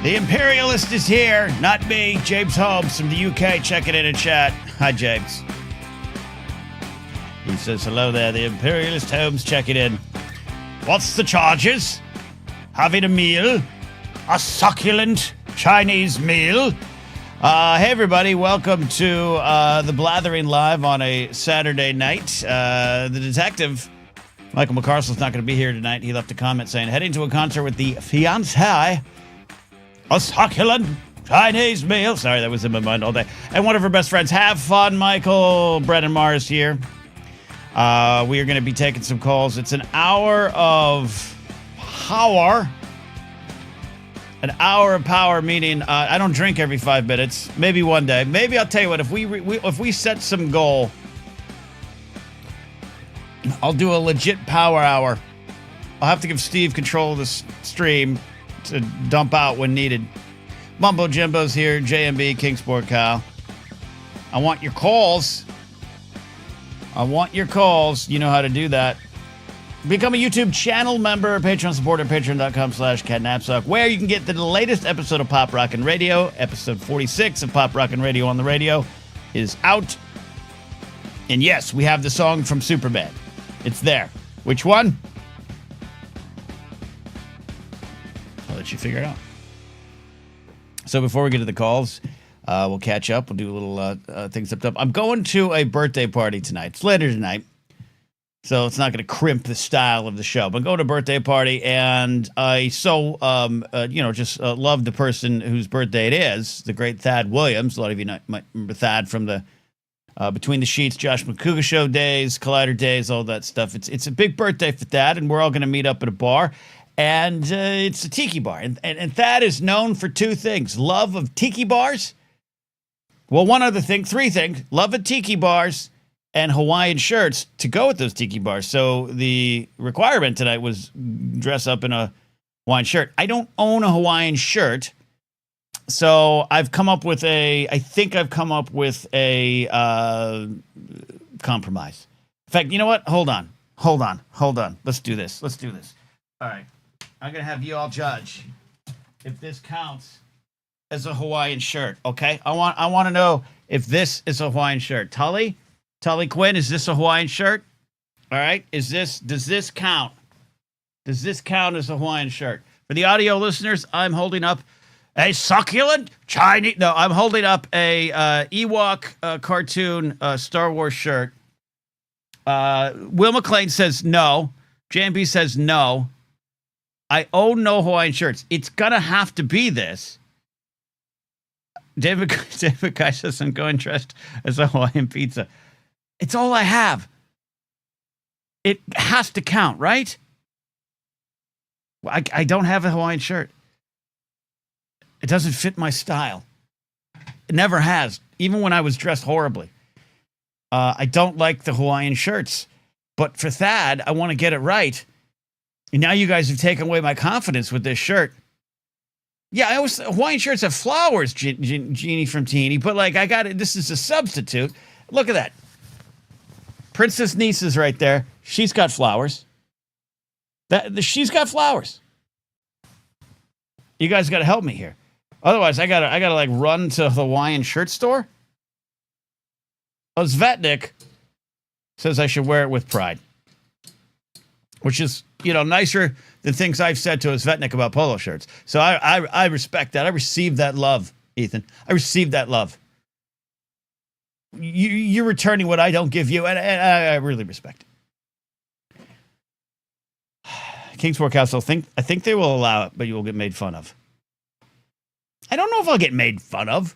The imperialist is here, not me. James Holmes from the UK checking in chat. Hi, James. He says, hello there, the imperialist Holmes checking in. What's the charges? Having a meal? A succulent Chinese meal? Hey, everybody. Welcome to the Blathering Live on a Saturday night. The detective, Michael McCarsel's not going to be here tonight. He left a comment saying, heading to a concert with the fiancé. A succulent Chinese meal. Sorry, that was in my mind all day. And one of her best friends. Have fun, Michael. Brennan Mars here. We are going to be taking some calls. It's an hour of power. An hour of power, meaning I don't drink every 5 minutes. Maybe one day. Maybe I'll tell you what. If we set some goal, I'll do a legit power hour. I'll have to give Steve control of the stream to dump out when needed. Mumbo Jimbo's here. JMB, Kingsport Kyle. I want your calls. I want your calls. You know how to do that. Become a YouTube channel member, Patreon supporter, patreon.com/catnapsuck, where you can get the latest episode of Pop Rockin' Radio. Episode 46 of Pop Rockin' Radio on the radio is out. And yes, we have the song from Superman. It's there. Which one? I'll let you figure it out. So before we get to the calls, we'll catch up. We'll do a little things up. I'm going to a birthday party tonight. It's later tonight, so it's not going to crimp the style of the show. But I'm going to a birthday party, and I just love the person whose birthday it is, the great Thad Williams. A lot of you might remember Thad from the Between the Sheets, Josh McCouga Show days, Collider days, all that stuff. It's a big birthday for Thad, and we're all going to meet up at a bar. And it's a tiki bar. And Thad is known for 2 things. Love of tiki bars. Well, one other thing, 3 things. Love of tiki bars and Hawaiian shirts to go with those tiki bars. So the requirement tonight was dress up in a Hawaiian shirt. I don't own a Hawaiian shirt. So I think I've come up with a compromise. In fact, you know what? Hold on. Let's do this. All right. I'm going to have you all judge if this counts as a Hawaiian shirt, okay? I want to know if this is a Hawaiian shirt. Tully Quinn, is this a Hawaiian shirt? All right. Does this count? Does this count as a Hawaiian shirt? For the audio listeners, I'm holding up a succulent Chinese. No, I'm holding up a Ewok cartoon Star Wars shirt. Will McLean says no. JMB says no. I own no Hawaiian shirts. It's going to have to be this. David Guy says I'm going dressed as a Hawaiian pizza. It's all I have. It has to count, right? I don't have a Hawaiian shirt. It doesn't fit my style. It never has, even when I was dressed horribly. I don't like the Hawaiian shirts. But for Thad, I want to get it right. And now you guys have taken away my confidence with this shirt. Yeah, Hawaiian shirts have flowers, Jeannie from Teeny, but I got it. This is a substitute. Look at that. Princess Nieces right there. She's got flowers. She's got flowers. You guys got to help me here. Otherwise, I gotta run to the Hawaiian shirt store. Oh, Svetnik says I should wear it with pride, which is, nicer than things I've said to Svetnik about polo shirts. So I respect that. I received that love, Ethan. I received that love. You're returning what I don't give you, and I really respect it. Kingsport Castle, I think they will allow it, but you will get made fun of. I don't know if I'll get made fun of.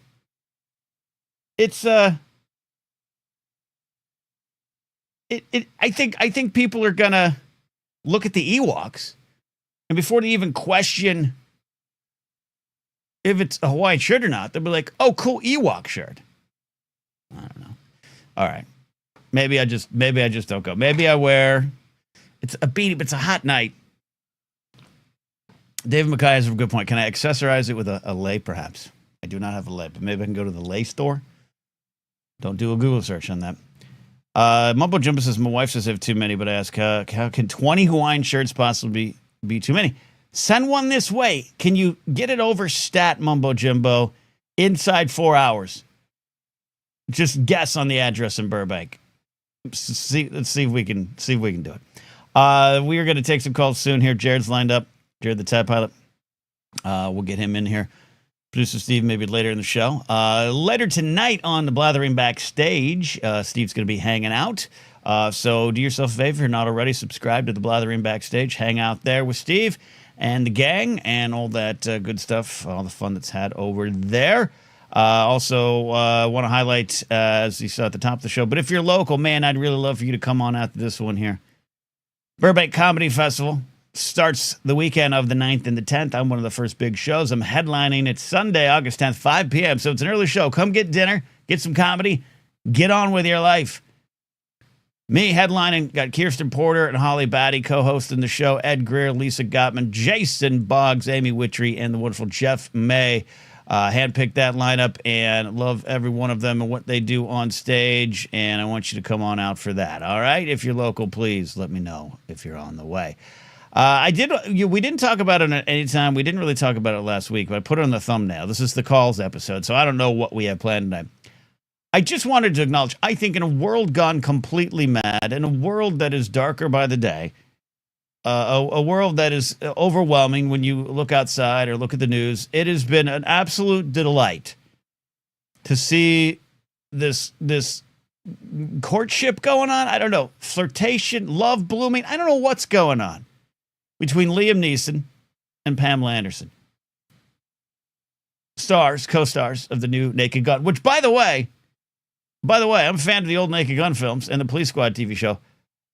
It's I think people are gonna look at the Ewoks, and before they even question if it's a Hawaiian shirt or not, they'll be like, "Oh, cool Ewok shirt." I don't know. All right, maybe I just don't go. Maybe I wear. It's a beanie, but it's a hot night. David McKay has a good point. Can I accessorize it with a lei, perhaps? I do not have a lei, but maybe I can go to the lei store. Don't do a Google search on that. Mumbo Jumbo says, my wife says I have too many, but I ask, how can 20 Hawaiian shirts possibly be too many? Send one this way. Can you get it over stat, Mumbo Jimbo, inside 4 hours? Just guess on the address in Burbank. Let's see if we can do it. We are going to take some calls soon here. Jared's lined up. Jared the Tide Pilot. We'll get him in here. Producer Steve maybe later in the show. Later tonight on the Blathering Backstage, Steve's going to be hanging out. So do yourself a favor, if you're not already, subscribe to the Blathering Backstage. Hang out there with Steve and the gang and all that good stuff, all the fun that's had over there. Also, want to highlight, as you saw at the top of the show, but if you're local, man, I'd really love for you to come on out to this one here. Burbank Comedy Festival starts the weekend of the 9th and the 10th. I'm one of the first big shows. I'm headlining. It's Sunday, August 10th, 5 p.m., so it's an early show. Come get dinner, get some comedy, get on with your life. Me headlining, got Kirsten Porter and Holly Batty co-hosting the show, Ed Greer, Lisa Gottman, Jason Boggs, Amy Witry, and the wonderful Jeff May. Handpicked that lineup and love every one of them and what they do on stage, and I want you to come on out for that, all right? If you're local, please let me know if you're on the way. We didn't talk about it at any time. We didn't really talk about it last week, but I put it on the thumbnail. This is the calls episode, so I don't know what we have planned tonight. I just wanted to acknowledge, I think in a world gone completely mad, in a world that is darker by the day, a world that is overwhelming when you look outside or look at the news, it has been an absolute delight to see this courtship going on. I don't know, flirtation, love blooming. I don't know what's going on between Liam Neeson and Pamela Anderson. Co-stars of the new Naked Gun, which, by the way, I'm a fan of the old Naked Gun films and the Police Squad TV show.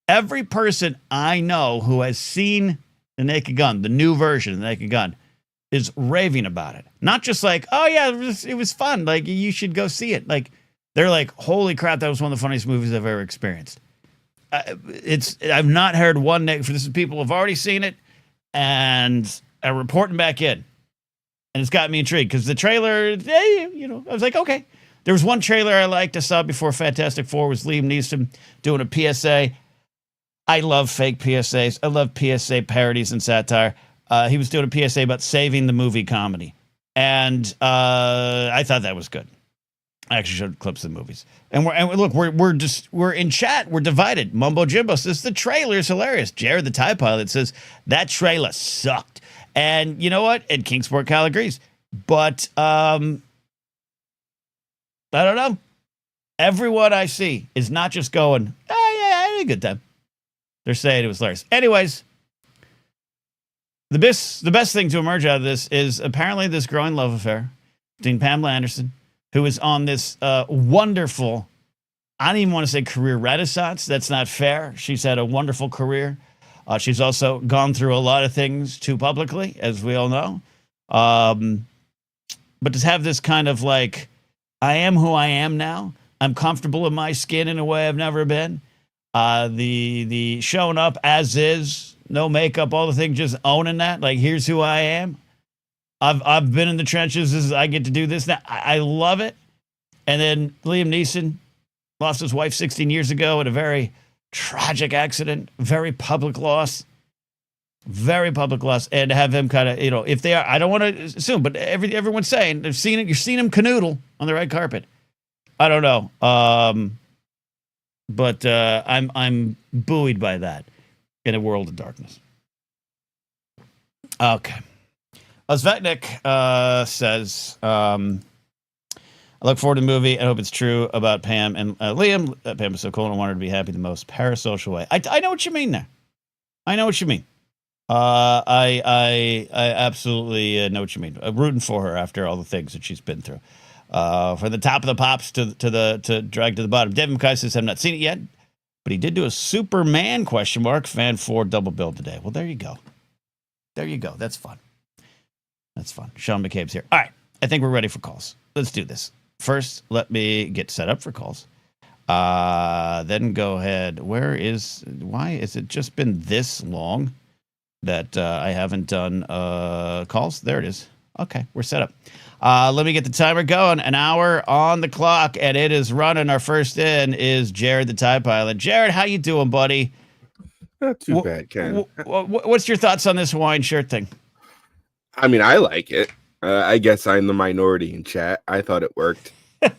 Every person I know who has seen the Naked Gun, the new version of the Naked Gun, is raving about it. Not just like, oh yeah, it was fun. Like, you should go see it. Like, they're like, holy crap, that was one of the funniest movies I've ever experienced. I've not heard one negative. This is people who have already seen it and are reporting back in. And it's got me intrigued because the trailer, I was like, okay. There was one trailer I liked. I saw before Fantastic Four was Liam Neeson doing a PSA. I love fake PSAs. I love PSA parodies and satire. He was doing a PSA about saving the movie comedy. And I thought that was good. I actually showed clips of the movies. And we're in chat. We're divided. Mumbo Jimbo says the trailer is hilarious. Jared the Tide Pilot says that trailer sucked. And you know what? And Kingsport Cal agrees. But I don't know. Everyone I see is not just going, oh, yeah, I had a good time. They're saying it was hilarious. Anyways, the best thing to emerge out of this is apparently this growing love affair between Pamela Anderson, who is on this wonderful, I don't even want to say career renaissance. That's not fair. She's had a wonderful career. She's also gone through a lot of things too publicly, as we all know. But to have this kind of like, I am who I am now. I'm comfortable in my skin in a way I've never been. The showing up as is, no makeup, all the things, just owning that. Like, here's who I am. I've been in the trenches. I get to do this now. I love it. And then Liam Neeson lost his wife 16 years ago in a very tragic accident, very public loss. Very public loss. And to have him kind of, if they are, I don't want to assume, but everyone's saying they've seen it. You've seen him canoodle on the red carpet. I don't know. But I'm buoyed by that in a world of darkness. Okay. Osvetnik says, I look forward to the movie. I hope it's true about Pam and Liam. Pam is so cool and I want her to be happy the most parasocial way. I know what you mean there. I know what you mean. I absolutely know what you mean. I'm rooting for her after all the things that she's been through. From the top of the pops to drag to the bottom. Devin Kai says, I've not seen it yet, but he did do a Superman ? Fan 4 double bill today. Well, there you go. There you go. That's fun. That's fun. Sean McCabe's here. All right. I think we're ready for calls. Let's do this. First, let me get set up for calls. Then go ahead. Why has it just been this long that I haven't done calls? There it is. Okay, we're set up. Let me get the timer going. An hour on the clock, and it is running. Our first in is Jared the Tide Pilot. Jared, how you doing, buddy? Not too bad, Ken. What's your thoughts on this Hawaiian shirt thing? I mean, I like it. I guess I'm the minority in chat. I thought it worked. Good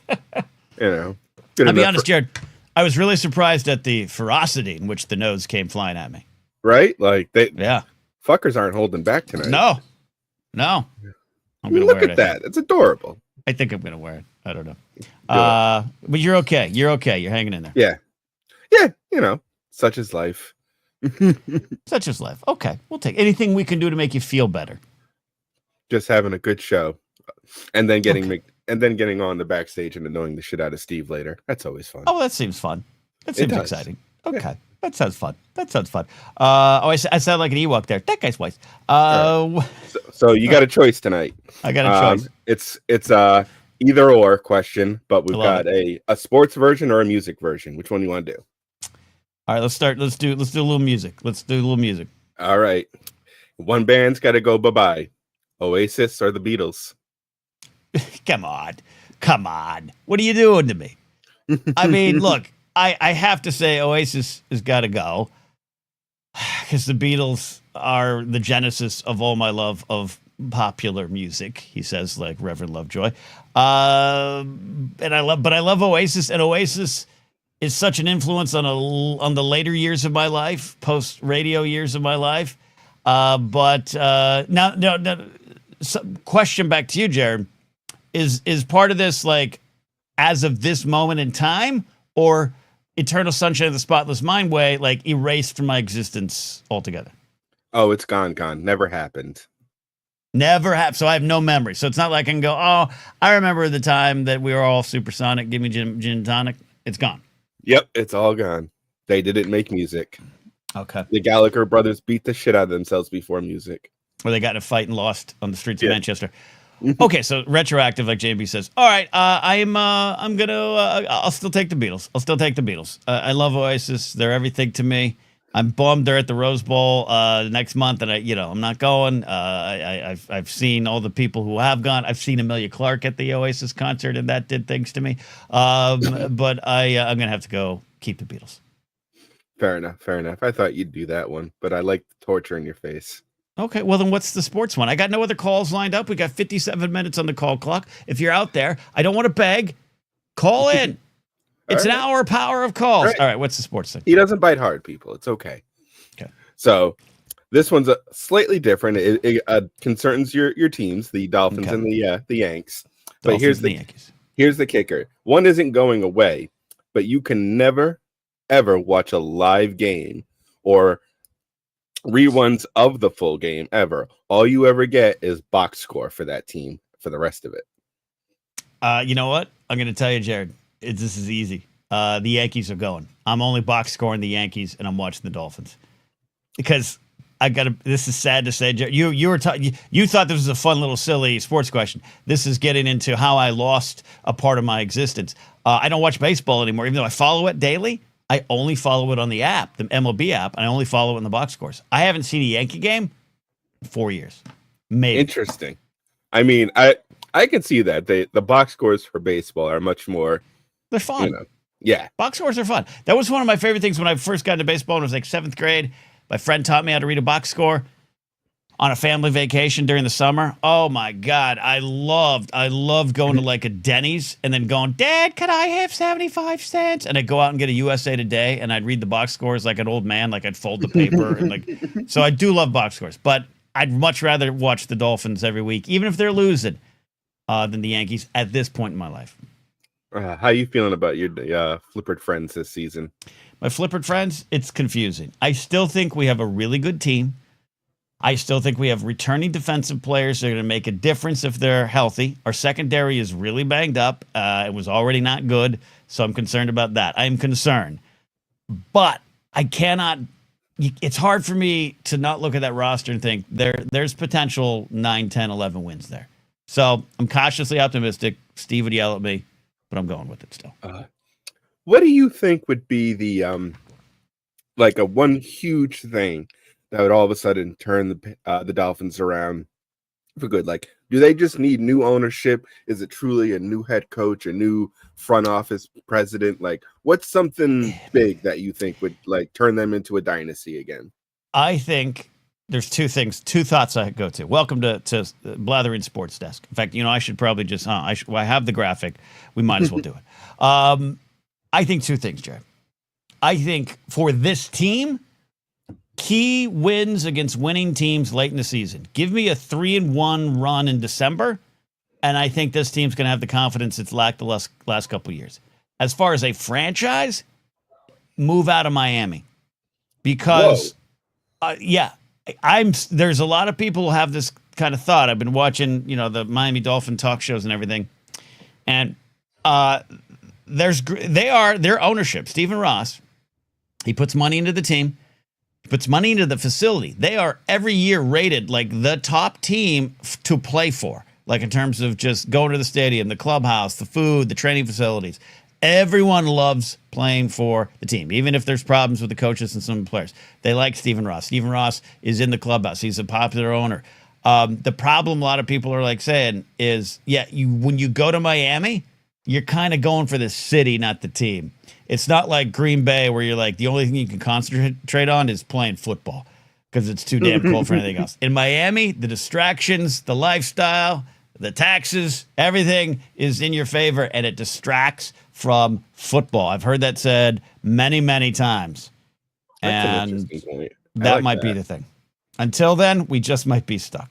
I'll be enough honest, Jared. I was really surprised at the ferocity in which the nodes came flying at me. right? Like Yeah. fuckers aren't holding back tonight. No. I'm gonna Look wear it. at that. It's adorable. I think I'm gonna wear it. I don't know. But you're okay. You're okay. You're hanging in there. Yeah. Yeah. Such is life. Such is life. Okay, we'll take anything we can do to make you feel better. Just having a good show, and then getting on the backstage and annoying the shit out of Steve later. That's always fun. Oh, that seems fun. That seems exciting. Okay, yeah. That sounds fun. I sound like an Ewok there. That guy's voice. So you got a choice tonight. I got a choice. It's either or question, but we've got a sports version or a music version. Which one do you want to do? All right, let's start. Let's do a little music. All right. One band's got to go bye-bye. Oasis or the Beatles? Come on. What are you doing to me? I mean, look, I have to say Oasis has got to go because the Beatles are the genesis of all my love of popular music, he says, like Reverend Lovejoy. I love Oasis, and Oasis is such an influence on the later years of my life, post radio years of my life. Now, question back to you, Jared, is part of this like as of this moment in time, or Eternal Sunshine of the Spotless Mind way, like erased from my existence altogether? Oh, it's gone. Never happened. Never have. So I have no memory. So it's not like I can go, oh, I remember the time that we were all supersonic. Give me gin and tonic. It's gone. Yep, it's all gone. They didn't make music. Okay. The Gallagher brothers beat the shit out of themselves before music. Where they got in a fight and lost on the streets of Manchester. Okay, so retroactive, like JB says. All right, I'll still take the Beatles. I love Oasis. They're everything to me. I'm bummed they're at the Rose Bowl next month, and I'm not going. I've seen all the people who have gone. I've seen Emilia Clarke at the Oasis concert, and that did things to me. But I'm gonna have to go keep the Beatles. Fair enough. I thought you'd do that one, but I like the torture in your face. Okay, well then what's the sports one? I got no other calls lined up. We got 57 minutes on the call clock. If you're out there, I don't want to beg. Call in. It's an hour power of calls. All right, what's the sports thing? He doesn't bite hard, people. It's okay. Okay. So this one's slightly different. It concerns your teams, the Dolphins and the Yanks. But here's the kicker. One isn't going away, but you can never, ever watch a live game or reruns of the full game ever. All you ever get is box score for that team for the rest of it. You know what? I'm going to tell you, Jared. This is easy. The Yankees are going. I'm only box scoring the Yankees, and I'm watching the Dolphins because I got to. This is sad to say, Jared. You thought this was a fun little silly sports question. This is getting into how I lost a part of my existence. I don't watch baseball anymore, even though I follow it daily. I only follow it on the app, the MLB app, and I only follow it in the box scores. I haven't seen a Yankee game in 4 years. Maybe. Interesting. I mean, I can see that the box scores for baseball are much more. They're fun. Yeah. Box scores are fun. That was one of my favorite things when I first got into baseball when I was like 7th grade. My friend taught me how to read a box score on a family vacation during the summer. Oh my God. I loved going to like a Denny's and then going, Dad, could I have 75 cents? And I'd go out and get a USA Today and I'd read the box scores like an old man, like I'd fold the paper and like, so I do love box scores, but I'd much rather watch the Dolphins every week, even if they're losing, than the Yankees at this point in my life. How you feeling about your flippered friends this season? My flippered friends, it's confusing. I still think we have a really good team. I still think we have returning defensive players that are going to make a difference if they're healthy. Our secondary is really banged up. It was already not good, so I'm concerned about that. I'm concerned. But I cannot – it's hard for me to not look at that roster and think there's potential 9, 10, 11 wins there. So I'm cautiously optimistic. Steve would yell at me, but I'm going with it still. What do you think would be the like a one huge thing that would all of a sudden turn the Dolphins around for good? Like, do they just need new ownership? Is it truly a new head coach, a new front office president? Like, what's something big that you think would like turn them into a dynasty again? I think there's two thoughts I go to. Welcome to Blathering Sports Desk. In fact, I should probably just, I have the graphic. We might as well do it. I think two things, Jared. I think for this team, key wins against winning teams late in the season. Give me a 3-1 run in December, and I think this team's going to have the confidence it's lacked the last couple of years. As far as a franchise, move out of Miami. Because, there's a lot of people who have this kind of thought. I've been watching, the Miami Dolphin talk shows and everything. And their ownership, Stephen Ross, he puts money into the team. Puts money into the facility. They are every year rated like the top team to play for, like in terms of just going to the stadium, the clubhouse, the food, the training facilities. Everyone loves playing for the team, even if there's problems with the coaches and some of the players. They like Stephen Ross. Stephen Ross is in the clubhouse. He's a popular owner. The problem a lot of people are like saying is, when you go to Miami, you're kind of going for the city, not the team. It's not like Green Bay where you're like, the only thing you can concentrate on is playing football because it's too damn cold for anything else. In Miami, the distractions, the lifestyle, the taxes, everything is in your favor, and it distracts from football. I've heard that said many, many times. That's an interesting point. That might be the thing. Until then, we just might be stuck.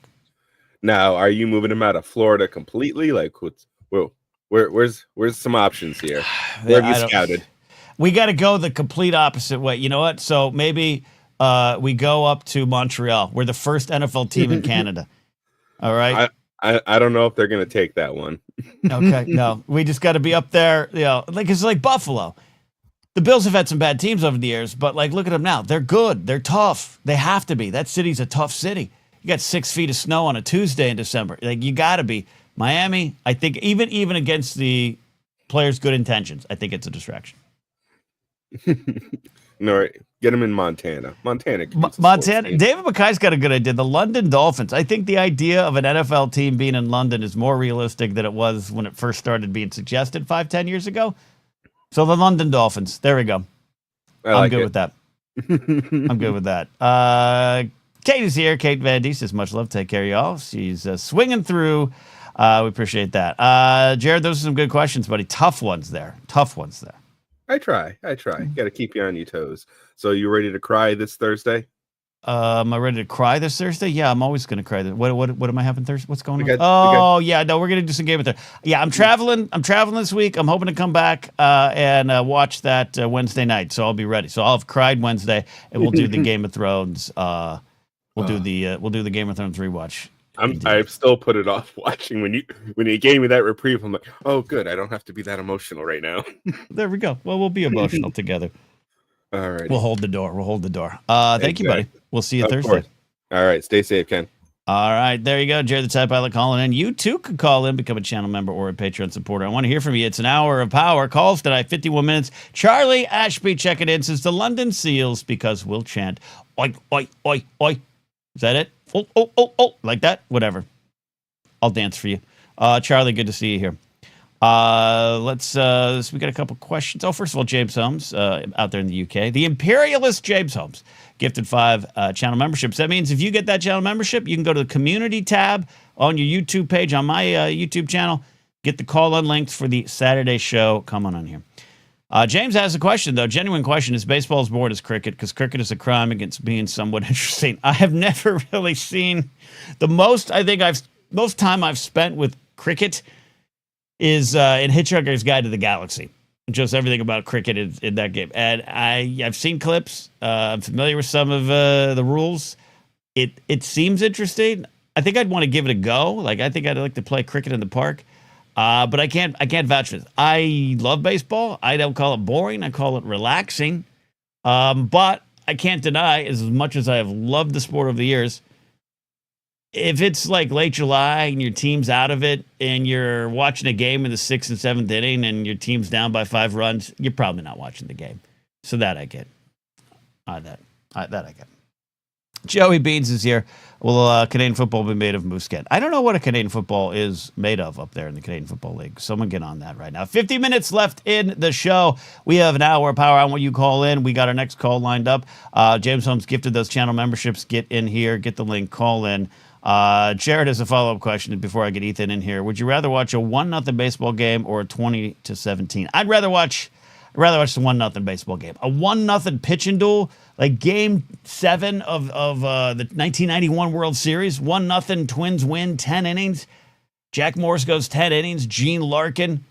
Now, are you moving him out of Florida completely? Like, where's some options here? Where have you scouted? We got to go the complete opposite way. You know what? So maybe we go up to Montreal. We're the first NFL team in Canada. All right. I don't know if they're going to take that one. Okay. No, we just got to be up there. It's like Buffalo. The Bills have had some bad teams over the years, but look at them now. They're good. They're tough. They have to be. That city's a tough city. You got 6 feet of snow on a Tuesday in December. You got to be. Miami, I think even against the players' good intentions, I think it's a distraction. No, get him in Montana. Montana. David McKay's got a good idea. The London Dolphins. I think the idea of an NFL team being in London is more realistic than it was when it first started being suggested 5-10 years ago. So the London Dolphins. There we go. I'm good with that. I'm good with that. Kate is here. Kate Van D says, much love. Take care, y'all. She's swinging through. We appreciate that. Jared, those are some good questions, buddy. Tough ones there. I try. Got to keep you on your toes. So you ready to cry this Thursday? Am I ready to cry this Thursday? Yeah, I'm always going to cry. What am I having Thursday? What's going on? Yeah, no, we're going to do some Game of Thrones. Yeah, I'm traveling this week. I'm hoping to come back and watch that Wednesday night. So I'll be ready. So I'll have cried Wednesday, and we'll do the Game of Thrones. We'll do the Game of Thrones rewatch. I've still put it off watching when you gave me that reprieve. I'm like, oh, good. I don't have to be that emotional right now. There we go. Well, we'll be emotional together. All right. We'll hold the door. Thank you, buddy. We'll see you Thursday. Course. All right. Stay safe, Ken. All right. There you go. Jared the Tide Pilot calling in. You too could call in, become a channel member or a Patreon supporter. I want to hear from you. It's an hour of power. Calls tonight, 51 minutes. Charlie Ashby checking in says the London Seals because we'll chant, oi, oi, oi, oi. Is that it? Oh, like that? Whatever. I'll dance for you. Charlie, good to see you here. We got a couple questions. Oh, first of all, James Holmes, out there in the UK. The imperialist James Holmes gifted 5 channel memberships. That means if you get that channel membership, you can go to the community tab on your YouTube page, on my YouTube channel, get the call-in links for the Saturday show. Come on here. James has a question, though. Genuine question. Is baseball as bored as cricket? Because cricket is a crime against being somewhat interesting. I have never really seen the most. I think most time I've spent with cricket is in Hitchhiker's Guide to the Galaxy. Just everything about cricket in that game. And I've seen clips. I'm familiar with some of the rules. It seems interesting. I think I'd want to give it a go. I think I'd like to play cricket in the park. But I can't vouch for this. I love baseball. I don't call it boring. I call it relaxing. But I can't deny, as much as I have loved the sport over the years, if it's like late July and your team's out of it and you're watching a game in the 6th and 7th inning and your team's down by 5 runs, you're probably not watching the game. So that I get. That I get. Joey Beans is here. Will Canadian football be made of moose skin? I don't know what a Canadian football is made of up there in the Canadian Football League. Someone get on that right now. 50 minutes left in the show. We have an hour of power on what you call in. We got our next call lined up. James Holmes gifted those channel memberships. Get in here. Get the link. Call in. Jared has a follow-up question before I get Ethan in here. Would you rather watch a 1-0 baseball game or a 20-17? I'd rather watch the 1-0 baseball game. A 1-0 pitching duel, like Game 7 of the 1991 World Series. 1-0, Twins win 10 innings. Jack Morris goes 10 innings. Gene Larkin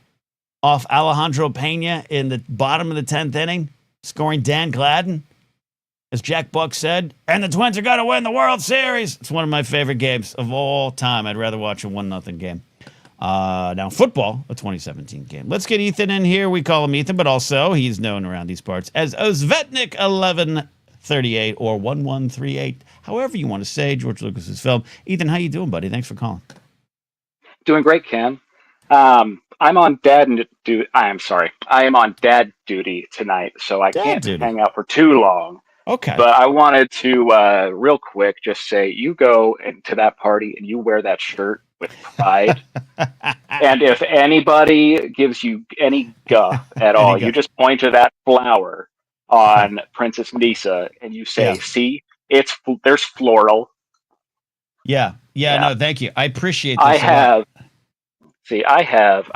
off Alejandro Pena in the bottom of the 10th inning, scoring Dan Gladden, as Jack Buck said. And the Twins are going to win the World Series. It's one of my favorite games of all time. I'd rather watch a 1-0 game. Now, football, a 2017 game. Let's get Ethan in here. We call him Ethan, but also he's known around these parts as Osvetnik 1138 or 1138, however you want to say George Lucas's film. Ethan, how you doing, buddy? Thanks for calling. Doing great, Ken. I'm on dad duty. I am on dad duty tonight, so I can't hang out for too long. Okay. But I wanted to, real quick, just say you go into that party and you wear that shirt with pride. And if anybody gives you any guff at all, you just point to that flower on Princess Nisa and you say, "See, there's floral." Yeah. No, thank you. I appreciate this. I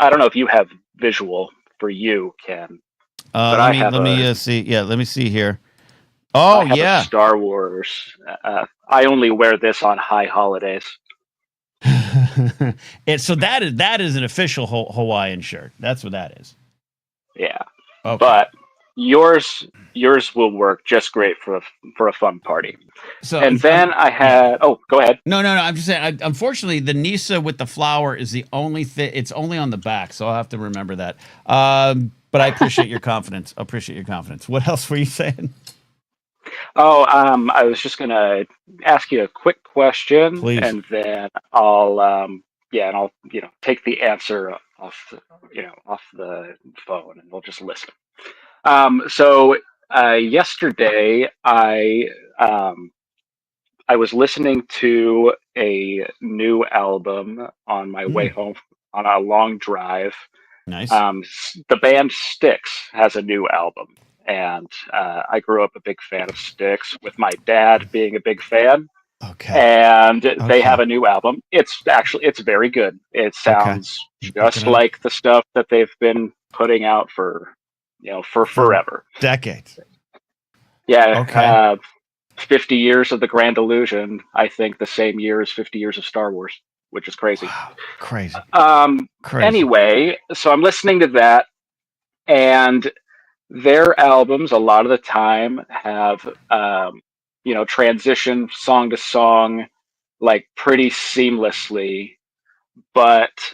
don't know if you have visual for you, Ken. Let me see. Yeah, let me see here. Oh, yeah. Star Wars. I only wear this on high holidays. So that is an official Hawaiian shirt. That's what that is. Yeah. Okay. But yours will work just great for a fun party. So I had. Oh, go ahead. No. I'm just saying. Unfortunately, the Nisa with the flower is the only thing. It's only on the back, so I'll have to remember that. But I appreciate your confidence. What else were you saying? Oh, I was just gonna ask you a quick question, please, and then I'll take the answer off the phone, and we'll just listen. So yesterday I was listening to a new album on my way home on a long drive. Nice. The band Styx has a new album. And I grew up a big fan of Styx, with my dad being a big fan. Okay. And they have a new album. It's very good. It sounds just like the stuff that they've been putting out for forever. Decades. Yeah. Okay. 50 years of The Grand Illusion, I think the same year as 50 years of Star Wars, which is crazy. Wow. Crazy. Anyway, so I'm listening to that, and their albums a lot of the time have transition song to song like pretty seamlessly, but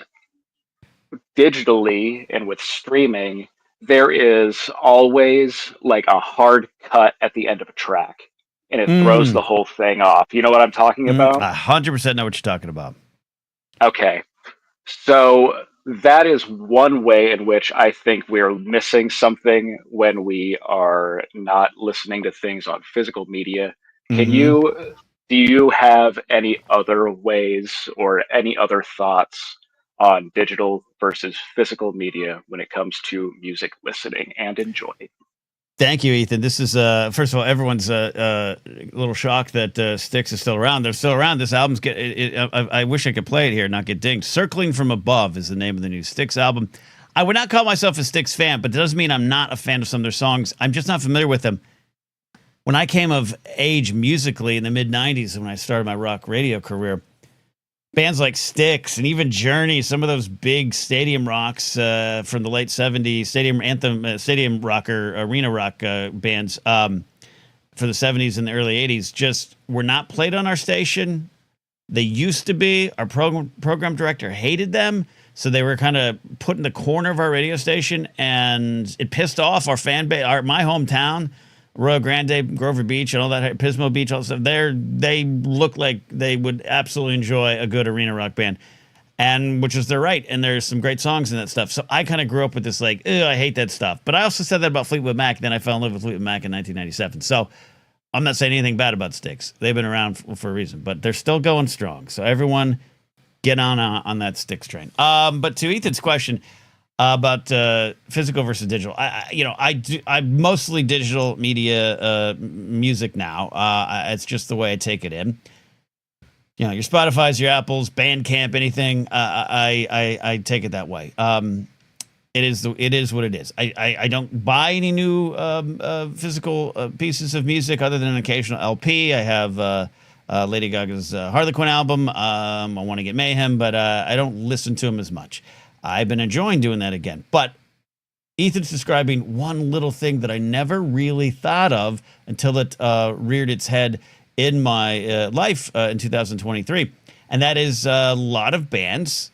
digitally and with streaming there is always like a hard cut at the end of a track, and it throws the whole thing off. You know what I'm talking about? 100% know what you're talking about. Okay, so that is one way in which I think we're missing something when we are not listening to things on physical media. Do you have any other ways or any other thoughts on digital versus physical media when it comes to music listening and enjoy? Thank you, Ethan. This is, first of all, everyone's a little shocked that Styx is still around. They're still around. This album's I wish I could play it here and not get dinged. Circling from Above is the name of the new Styx album. I would not call myself a Styx fan, but it doesn't mean I'm not a fan of some of their songs. I'm just not familiar with them. When I came of age musically in the mid-'90s, when I started my rock radio career, bands like Styx and even Journey, some of those big stadium rocks from the late 70s, stadium anthem, stadium rocker, arena rock bands for the 70s and the early 80s just were not played on our station. They used to be. Our program director hated them, so they were kind of put in the corner of our radio station, and it pissed off our fan base, my hometown, Rio Grande, Grover Beach, and all that, Pismo Beach, all that stuff. They look like they would absolutely enjoy a good arena rock band, and which is their right. And there's some great songs in that stuff. So I kind of grew up with this like, I hate that stuff. But I also said that about Fleetwood Mac. Then I fell in love with Fleetwood Mac in 1997. So I'm not saying anything bad about Styx. They've been around for a reason, but they're still going strong. So everyone get on that Styx train. But to Ethan's question about physical versus digital, I'm mostly digital media music now. It's just the way I take it in. Your Spotify's, your Apple's, Bandcamp, anything. I take it that way. It is what it is. I don't buy any new physical pieces of music other than an occasional LP. I have Lady Gaga's Harlequin album. I Want to Get Mayhem, but I don't listen to them as much. I've been enjoying doing that again. But Ethan's describing one little thing that I never really thought of until it reared its head in my life in 2023. And that is a lot of bands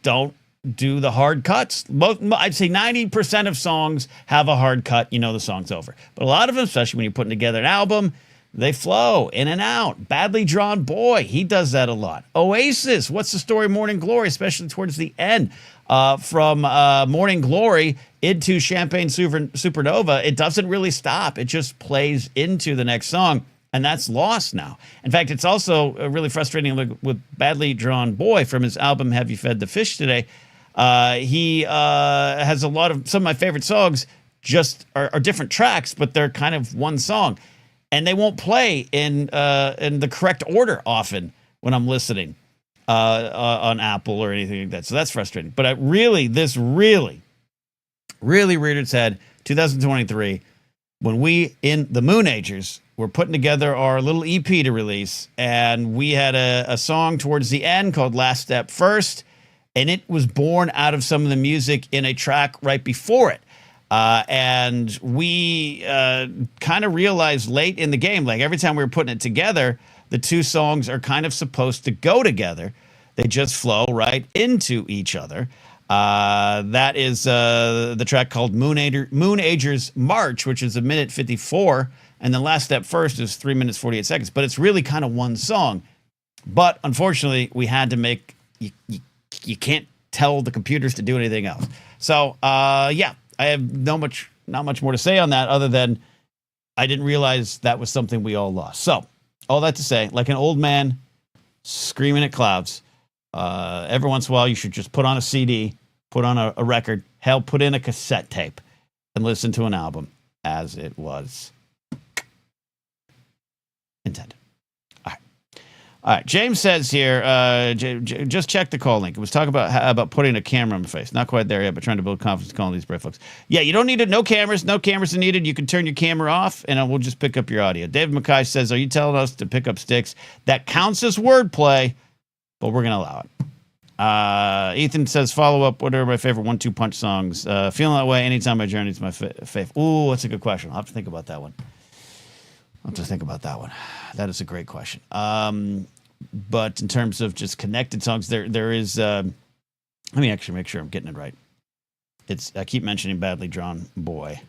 don't do the hard cuts. I'd say 90% of songs have a hard cut. The song's over. But a lot of them, especially when you're putting together an album, they flow in and out. Badly Drawn Boy, he does that a lot. Oasis, What's the Story, Morning Glory, especially towards the end. From Morning Glory into Champagne Supernova, it doesn't really stop. It just plays into the next song. And that's lost now. In fact, it's also really frustrating with Badly Drawn Boy from his album Have You Fed the Fish Today. He has some of my favorite songs just are different tracks, but they're kind of one song. And they won't play in the correct order often when I'm listening on Apple or anything like that. So that's frustrating. But this really reared its head 2023 when we in the Moonagers were putting together our little EP to release, and we had a song towards the end called Last Step First, and it was born out of some of the music in a track right before it. And we kind of realized late in the game, like every time we were putting it together, the two songs are kind of supposed to go together. They just flow right into each other. That is the track called Moonagers March, which is 1:54, and the Last Step First is 3 minutes 48 seconds. But it's really kind of one song. But unfortunately, we had to make you can't tell the computers to do anything else. So I have not much more to say on that other than I didn't realize that was something we all lost. So all that to say, like an old man screaming at clouds, every once in a while you should just put on a CD, put on a record, hell, put in a cassette tape and listen to an album as it was intended. All right. James says here, just check the call link. It was talking about putting a camera on my face. Not quite there yet, but trying to build confidence calling these brave folks. Yeah, you don't need it. No cameras. No cameras are needed. You can turn your camera off, and we'll just pick up your audio. David Mackay says, are you telling us to pick up Styx? That counts as wordplay, but we're going to allow it. Ethan says, follow up, what are my favorite 1-2 punch songs? Feeling That Way, Anytime I Journey is my fave. Ooh, that's a good question. I'll have to think about that one. That is a great question. But in terms of just connected songs, there is. Let me actually make sure I'm getting it right. I keep mentioning Badly Drawn Boy,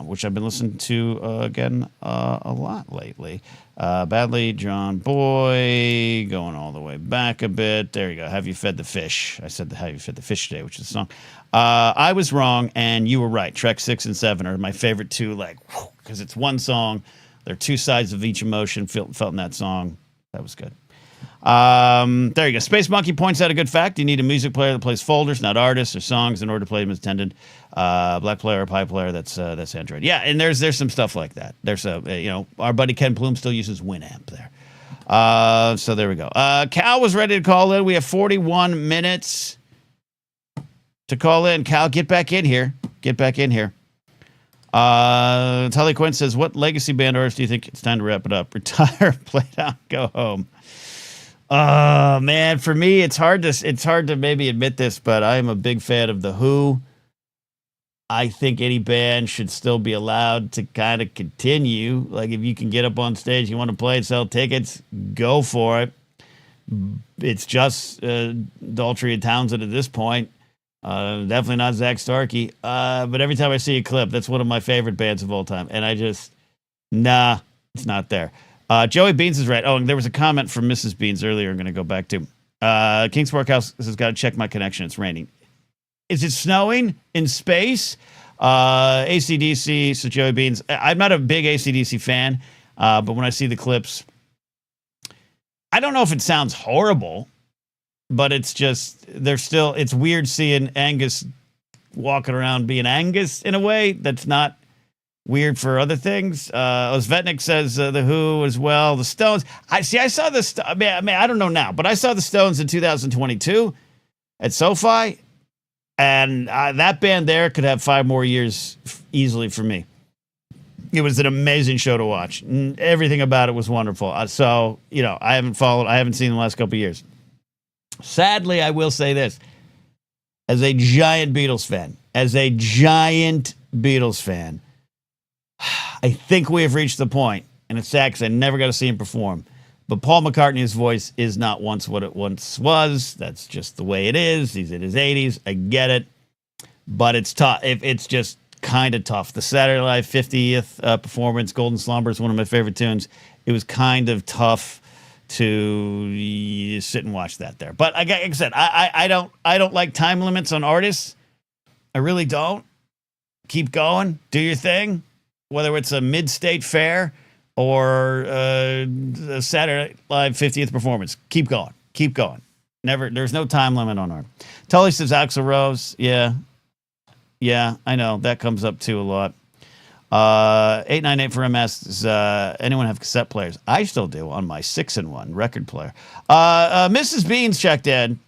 which I've been listening to again a lot lately. Badly Drawn Boy, going all the way back a bit. There you go. Have You Fed the Fish? I said Have You Fed the Fish Today, which is the song. I was wrong, and you were right. Track 6 and 7 are my favorite two, because it's one song. There are two sides of each emotion felt in that song. That was good. There you go. Space Monkey points out a good fact. You need a music player that plays folders, not artists or songs, in order to play them as intended. Black player or pie player, that's Android. Yeah, and there's some stuff like that. There's our buddy Ken Plume still uses Winamp there. So there we go. Cal was ready to call in. We have 41 minutes to call in. Cal, get back in here. Tully Quinn says, what legacy band artist do you think it's time to wrap it up? Retire, play down, go home. Man, for me, it's hard to maybe admit this, but I am a big fan of The Who. I think any band should still be allowed to kind of continue. Like, if you can get up on stage, you want to play and sell tickets, go for it. It's just Daltrey and Townsend at this point. Definitely not Zach Starkey. But every time I see a clip, that's one of my favorite bands of all time. And I just, it's not there. Joey Beans is right. Oh, and there was a comment from Mrs. Beans earlier I'm going to go back to. King's Workhouse has got to check my connection. It's raining. Is it snowing in space? AC/DC, so Joey Beans. I'm not a big AC/DC fan. But when I see the clips, I don't know if it sounds horrible, but it's just, it's weird seeing Angus walking around being Angus in a way that's not weird for other things. Osvetnik says the Who as well. The Stones. I saw this. I don't know now, but I saw the Stones in 2022 at SoFi, and that band there could have 5 more years easily for me. It was an amazing show to watch. Everything about it was wonderful. So, I haven't seen the last couple of years. Sadly, I will say this. As a giant Beatles fan, I think we have reached the point, and it's sad because I never got to see him perform, but Paul McCartney's voice is not what it once was. That's just the way it is. He's in his 80s. I get it. But it's tough. It's just kind of tough. The Saturday Night Live 50th performance, Golden Slumber, is one of my favorite tunes. It was kind of tough to sit and watch that there. But like I said, I don't like time limits on artists. I really don't. Keep going. Do your thing. Whether it's a mid-state fair or a Saturday Night Live 50th performance. Keep going. Keep going. There's no time limit on art. Tully says Axl Rose. Yeah, I know. That comes up too a lot. 898 for MS. Does anyone have cassette players? I still do on my 6-in-1 record player. Mrs. Beans checked in.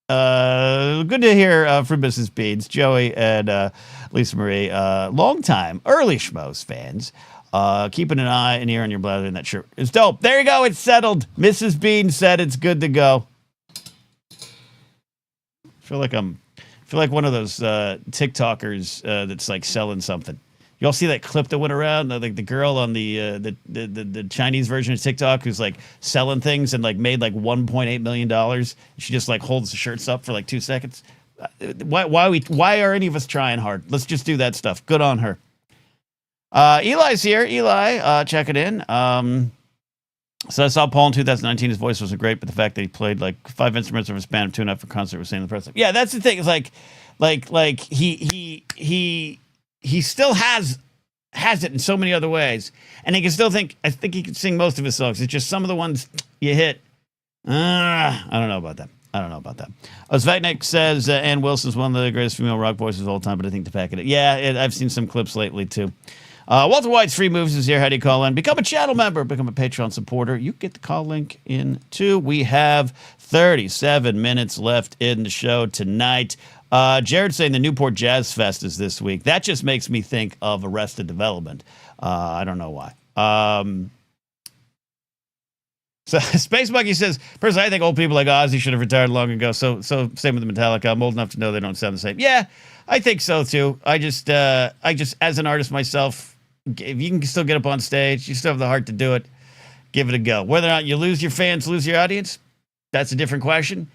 Good to hear from Mrs. Beans, Joey, and Lisa Marie. Long time, early Schmoes fans. Keeping an eye and ear on your Blathering. That shirt is dope. There you go. It's settled. Mrs. Beans said it's good to go. I feel like one of those TikTokers that's like selling something. You all see that clip that went around? The girl on the Chinese version of TikTok who's like selling things and like made like $1.8 million. She just like holds the shirts up for like 2 seconds. Why are any of us trying hard? Let's just do that stuff. Good on her. Eli's here. Eli, check it in. So I saw Paul in 2019. His voice wasn't great, but the fact that he played like 5 instruments over a span of 2.5 for concert was saying the press. Yeah, that's the thing. It's like he still has it in so many other ways, and he can still I think he can sing most of his songs. It's just some of the ones you hit. I don't know about that. Osvetnik says Ann Wilson's one of the greatest female rock voices of all time, but I think to pack it. Yeah, I've seen some clips lately too. Walter White's Free Moves is here. How do you call in? Become a channel member. Become a Patreon supporter. You get the call link in too. We have 37 minutes left in the show tonight. Jared saying the Newport Jazz Fest is this week. That just makes me think of Arrested Development. I don't know why. So Space Monkey says, personally, I think old people like Ozzy should have retired long ago. So same with the Metallica. I'm old enough to know they don't sound the same. Yeah, I think so too. I just as an artist myself, if you can still get up on stage, you still have the heart to do it, give it a go. Whether or not you lose your fans, lose your audience, that's a different question.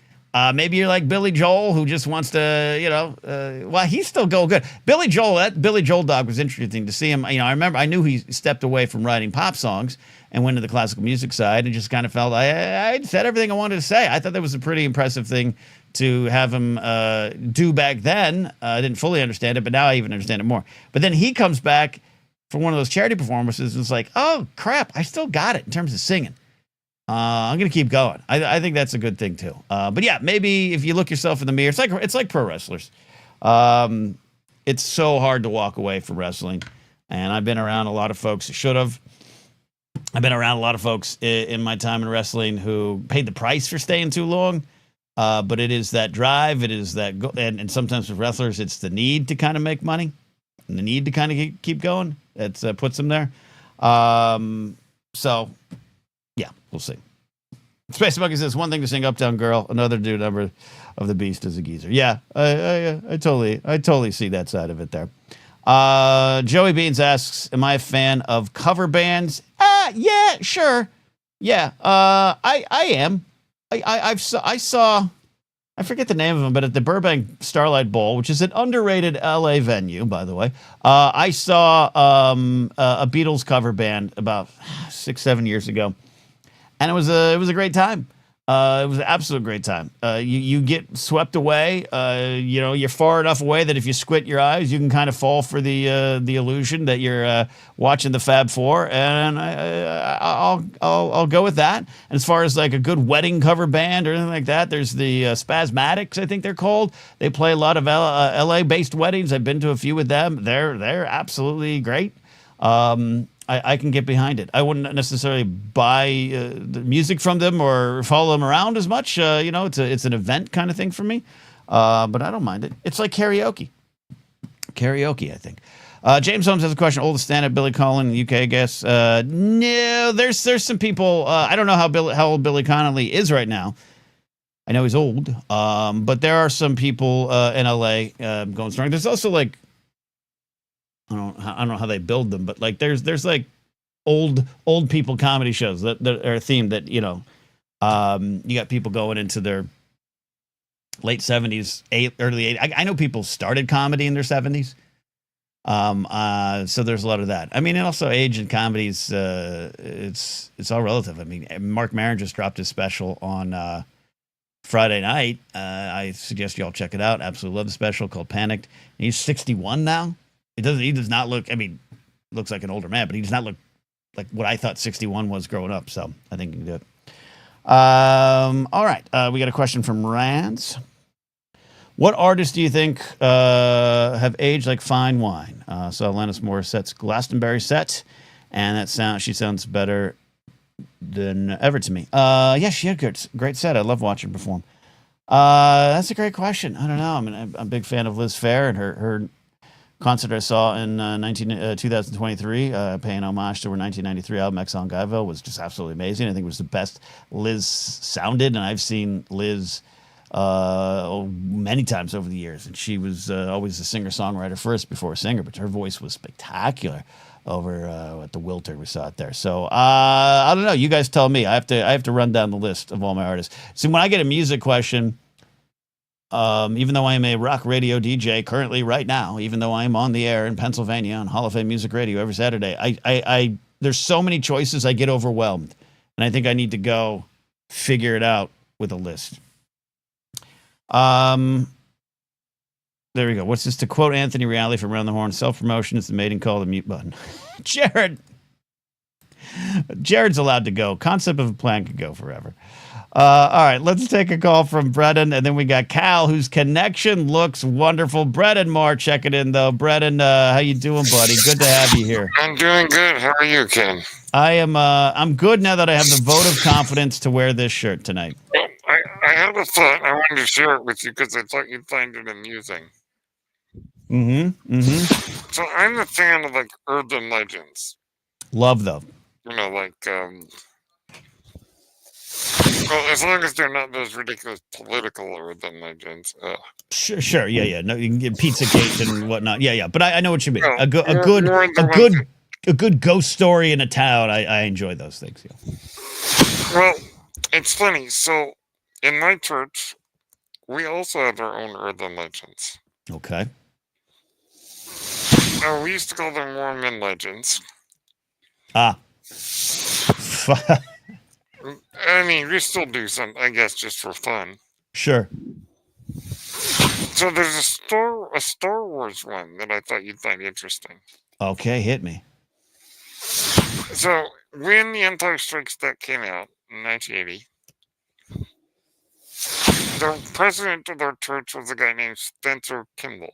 Maybe you're like Billy Joel, who just wants to, well, he's still going good. Billy Joel dog was interesting to see him. I knew he stepped away from writing pop songs and went to the classical music side and just kind of felt I said everything I wanted to say. I thought that was a pretty impressive thing to have him do back then. I didn't fully understand it, but now I even understand it more. But then he comes back for one of those charity performances and it's like, oh, crap, I still got it in terms of singing. I'm going to keep going. I think that's a good thing too. But yeah, maybe if you look yourself in the mirror, it's like pro wrestlers. It's so hard to walk away from wrestling. And I've been around a lot of folks who should have. I've been around a lot of folks in my time in wrestling who paid the price for staying too long. But it is that drive. It is that and sometimes with wrestlers, it's the need to kind of make money and the need to kind of keep going. That puts them there. So yeah, we'll see. Space Monkey says one thing to sing Uptown Girl, another to do number of the Beast as a geezer. Yeah, I totally see that side of it there. Joey Beans asks, am I a fan of cover bands? Yeah, sure. Yeah, I am. I saw, I forget the name of them, but at the Burbank Starlight Bowl, which is an underrated LA venue, by the way, I saw a Beatles cover band about 6-7 years ago. And it was a great time. It was an absolute great time. You get swept away. You're far enough away that if you squint your eyes, you can kind of fall for the illusion that you're watching the Fab Four, and I'll go with that. And as far as like a good wedding cover band or anything like that, there's the Spasmatics, I think they're called. They play a lot of LA based weddings. I've been to a few with them. They're absolutely great. I can get behind it. I wouldn't necessarily buy the music from them or follow them around as much. It's an event kind of thing for me, but I don't mind it. It's like karaoke. Karaoke, I think. James Holmes has a question. Oldest stand-up Billy Collin in the UK, I guess. No, there's some people. I don't know how old Billy Connolly is right now. I know he's old, but there are some people in LA going strong. There's also like I don't know how they build them, but like there's like old people comedy shows that are themed that you got people going into their late 70s, early 80s. I know people started comedy in their 70s. So there's a lot of that. I mean, and also age in comedies, it's all relative. I mean, Mark Maron just dropped his special on Friday night. I suggest you all check it out. Absolutely love the special called Panicked. And he's 61 now. He does not look, I mean, looks like an older man, but he does not look like what I thought 61 was growing up. So I think you can do it. All right. We got a question from Rance. What artists do you think have aged like fine wine? So Alanis Morissette's Glastonbury set, and she sounds better than ever to me. Yeah, she had a great set. I love watching her perform. That's a great question. I don't know. I mean, I'm a big fan of Liz Phair and her concert I saw in 2023, paying homage to her 1993 album Ex on Guyville, was just absolutely amazing. I think it was the best Liz sounded, and I've seen Liz many times over the years, and she was always a singer-songwriter first before a singer, but her voice was spectacular over at the Wilter. We saw it there. So I don't know. You guys tell me. I have to run down the list of all my artists. See, when I get a music question, even though I am a rock radio DJ currently right now, even though I am on the air in Pennsylvania on Hall of Fame Music Radio every Saturday, I there's so many choices I get overwhelmed, and I think I need to go figure it out with a list. There we go. What's this? To quote Anthony Reale from Around the Horn, self-promotion is the mating call, the mute button. Jared's allowed to go. Concept of a plan could go forever. All right, let's take a call from Brennan, and then we got Cal, whose connection looks wonderful. Brennan Moore checking in, though. Brennan, how you doing, buddy? Good to have you here. I'm doing good. How are you, Ken? I'm good now that I have the vote of confidence to wear this shirt tonight. Well, I had a thought. I wanted to share it with you because I thought you'd find it amusing. So I'm a fan of, like, urban legends. Love them. You know, like, well, as long as they're not those ridiculous political urban legends. Sure, yeah. No, you can get Pizzagate and whatnot. Yeah. But I know what you mean. No, A good ghost story in a town. I enjoy those things. Yeah. Well, it's funny. So in my church, we also have our own urban legends. Okay. We used to call them Mormon legends. Ah. I mean, we still do some, I guess, just for fun. Sure. So there's a Star Wars one that I thought you'd find interesting. Okay, hit me. So when The Empire Strikes Back came out in 1980, the president of our church was a guy named Spencer Kimball.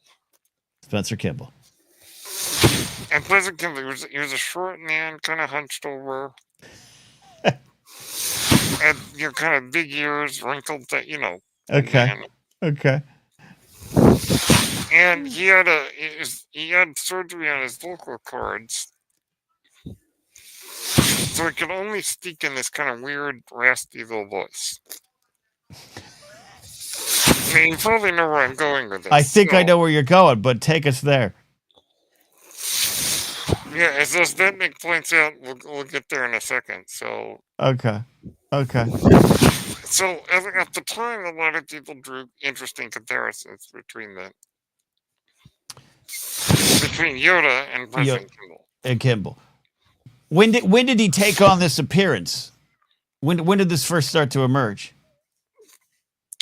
Spencer Kimball. And President Kimball, he was a short man, kind of hunched over. And kind of big ears, wrinkled, Okay. Man. Okay. And he had surgery on his vocal cords, so he could only speak in this kind of weird, raspy little voice. I mean, you probably know where I'm going with this. I think I know where you're going, but take us there. Yeah, as Zednik points out, we'll get there in a second. So. Okay. So at the time, a lot of people drew interesting comparisons between Yoda and President Kimball. And Kimball. When did he take on this appearance? When did this first start to emerge?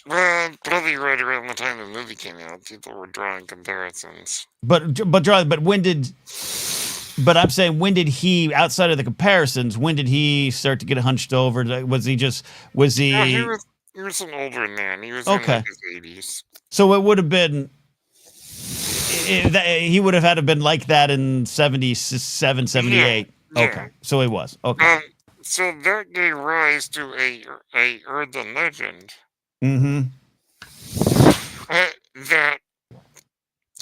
Well, probably right around the time the movie came out, people were drawing comparisons. But when did? But I'm saying, when did he, outside of the comparisons, when did he start to get hunched over? Was he? Well, he was an older man. He was in like his 80s. So it would have been. He would have had to been like that in 77, 78. Yeah. Okay, so he was. Okay. So that gave rise to a urban legend. Mm-hmm. That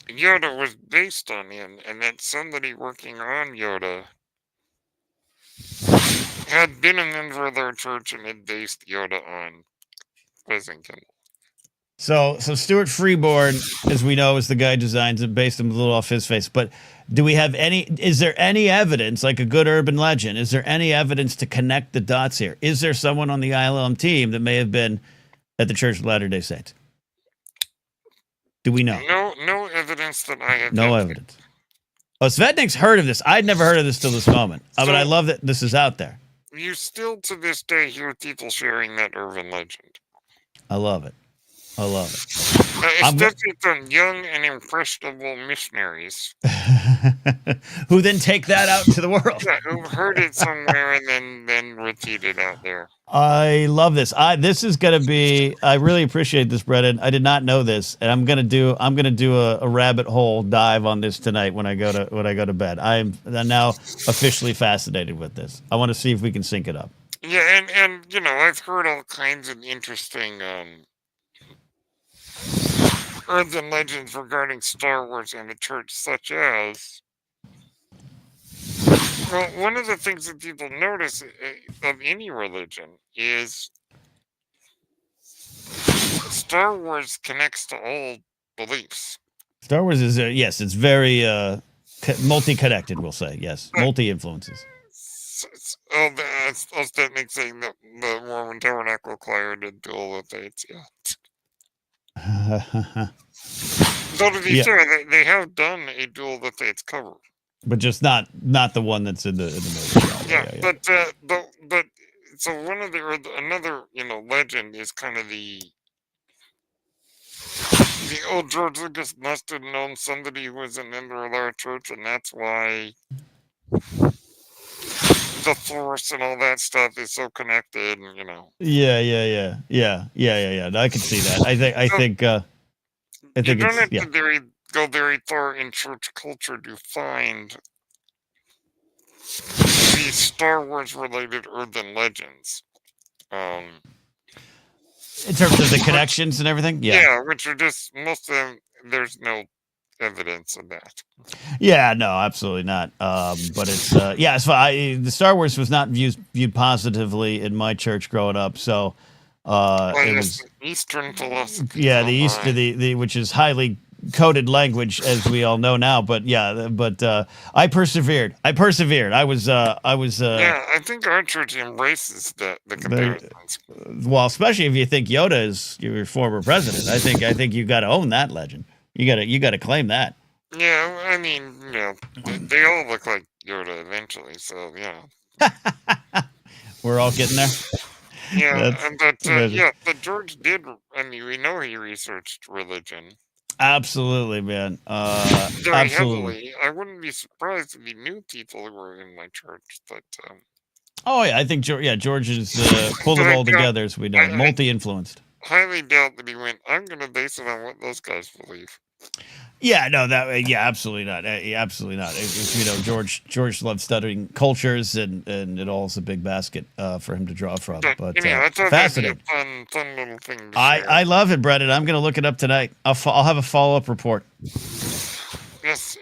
Yoda was based on him, and that somebody working on Yoda had been a member of their church and had based Yoda on Pleasanton. So Stuart Freeborn, as we know, is the guy who designs it, based him a little off his face. But do we have is there any evidence, like a good urban legend, is there any evidence to connect the dots here? Is there someone on the ILM team that may have been at the Church of Latter-day Saints? Do we know? No evidence that I have. No evidence. Oh, Svetnik's heard of this. I'd never heard of this till this moment. But I love that this is out there. You still, to this day, hear people sharing that urban legend. I love it. Especially from young and impressionable missionaries. Who then take that out to the world. Yeah, who've heard it somewhere and then repeat it out there. I love this. This is going to be, I really appreciate this, Brennan. I did not know this, and I'm going to do a rabbit hole dive on this tonight when I go to bed. I'm now officially fascinated with this. I want to see if we can sync it up. Yeah, and I've heard all kinds of interesting urban legends regarding Star Wars and the church, such as, well, one of the things that people notice of any religion is Star Wars connects to all beliefs. Star Wars is, yes, it's very multi-connected, we'll say. Yes, multi-influences. That's that makes saying that the Mormon Tabernacle Choir did Duel of Fates, yeah. So to be fair, they have done a Duel of the Fates cover, but just not the one that's in the movie. Yeah. But so another legend is kind of the old George Lucas must have known somebody who was a member of our church, and that's why the Force and all that stuff is so connected, and Yeah. I can see that. I think you don't have to go very far in church culture to find these Star Wars related urban legends. In terms of the connections and everything, yeah, which are just most of them. There's no evidence of that. Yeah, no, absolutely not. But it's the Star Wars was not viewed positively in my church growing up. So it was Eastern philosophy. Yeah, the East, the which is highly coded language, as we all know now. But I persevered. I was. Yeah, I think our church embraces the comparisons. Well, especially if you think Yoda is your former president. I think you got to own that legend. You got to claim that. Yeah, I mean, they all look like Yoda eventually, so yeah. We're all getting there. Yeah, but George did. I mean, we know he researched religion. Absolutely, man. Very Absolutely. heavily. I wouldn't be surprised if he knew people who were in my church, but. Oh yeah, I think George has pulled it all together, as we know, multi-influenced. Highly doubt that he went, I'm going to base it on what those guys believe. Yeah, no, absolutely not. Absolutely not. George loved studying cultures, and it all is a big basket for him to draw from. But I thought fascinating. That'd be a fun little thing to share. I love it, Brendan. I'm going to look it up tonight. I'll have a follow-up report. Yes.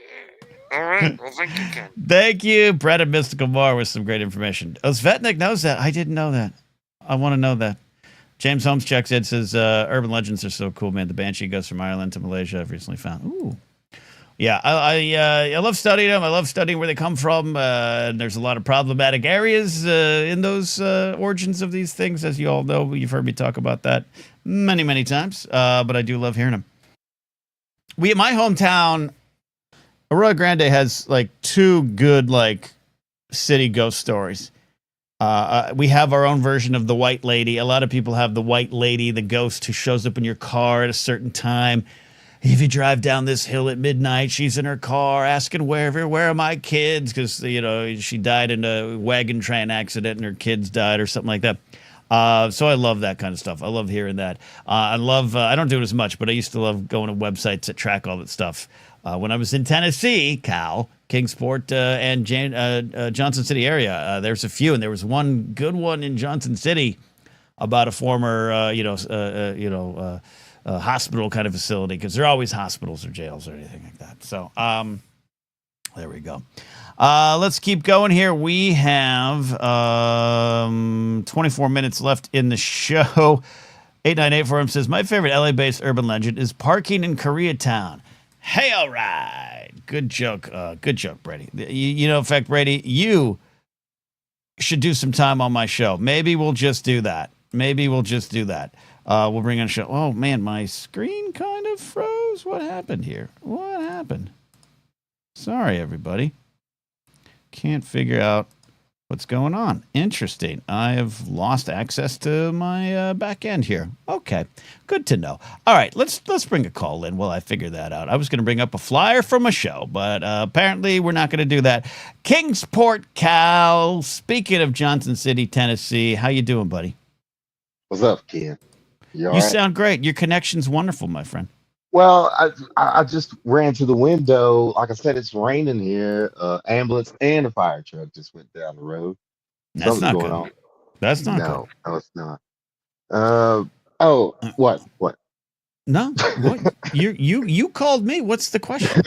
All right. Well, thank you, Ken. Thank you, Brendan Mystical Mar, with some great information. Svetnik knows that. I didn't know that. I want to know that. James Holmes checks in, says, urban legends are so cool, man. The Banshee goes from Ireland to Malaysia. I've recently found. Ooh. Yeah, I love studying them. I love studying where they come from. And there's a lot of problematic areas in those origins of these things. As you all know, you've heard me talk about that many, many times. But I do love hearing them. My hometown, Arroyo Grande, has like two good city ghost stories. We have our own version of the white lady. A lot of people have the white lady, the ghost who shows up in your car at a certain time. If you drive down this hill at midnight, she's in her car asking where are my kids? Because, she died in a wagon train accident and her kids died or something like that. So I love that kind of stuff. I love hearing that. I don't do it as much, but I used to love going to websites that track all that stuff. When I was in Tennessee, Cal, Kingsport, and Johnson City area, there's a few, and there was one good one in Johnson City about a former, hospital kind of facility, because there are always hospitals or jails or anything like that. So there we go. Let's keep going here. We have 24 minutes left in the show. 898 Forum says, my favorite LA-based urban legend is parking in Koreatown. Hey, all right. Good joke. Good joke, Brady. In fact, Brady, you should do some time on my show. Maybe we'll just do that. We'll bring on a show. Oh, man, my screen kind of froze. What happened here? What happened? Sorry, everybody. Can't figure out what's going on. Interesting. I have lost access to my back end here. Okay, good to know. All right, let's bring a call in while I figure that out. I was going to bring up a flyer from a show, but apparently we're not going to do that. Kingsport, Cal. Speaking of Johnson City, Tennessee, how you doing, buddy? What's up, Ken? You sound great. Your connection's wonderful, my friend. Well, I just ran to the window. Like I said, it's raining here. Ambulance and a fire truck just went down the road. That's not good. On. That's not good. No, it's not. What? No, what? You called me. What's the question?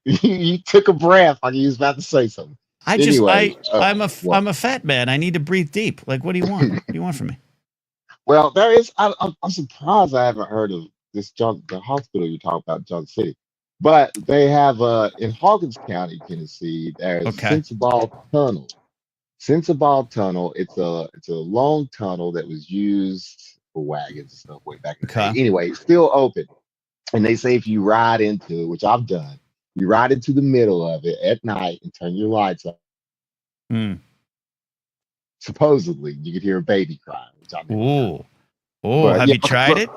you took a breath like you was about to say something. I'm a fat man. I need to breathe deep. Like, what do you want? What do you want from me? Well, there is. I'm surprised I haven't heard of the hospital you talk about, Johnson City, but they have in Harkens County, Tennessee. There's Sensabaugh Tunnel. Sensabaugh Tunnel. It's a long tunnel that was used for wagons and stuff way back in the day. Anyway, it's still open, and they say if you ride into it, which I've done, you ride into the middle of it at night and turn your lights on. Supposedly, you could hear a baby crying. Have you tried it?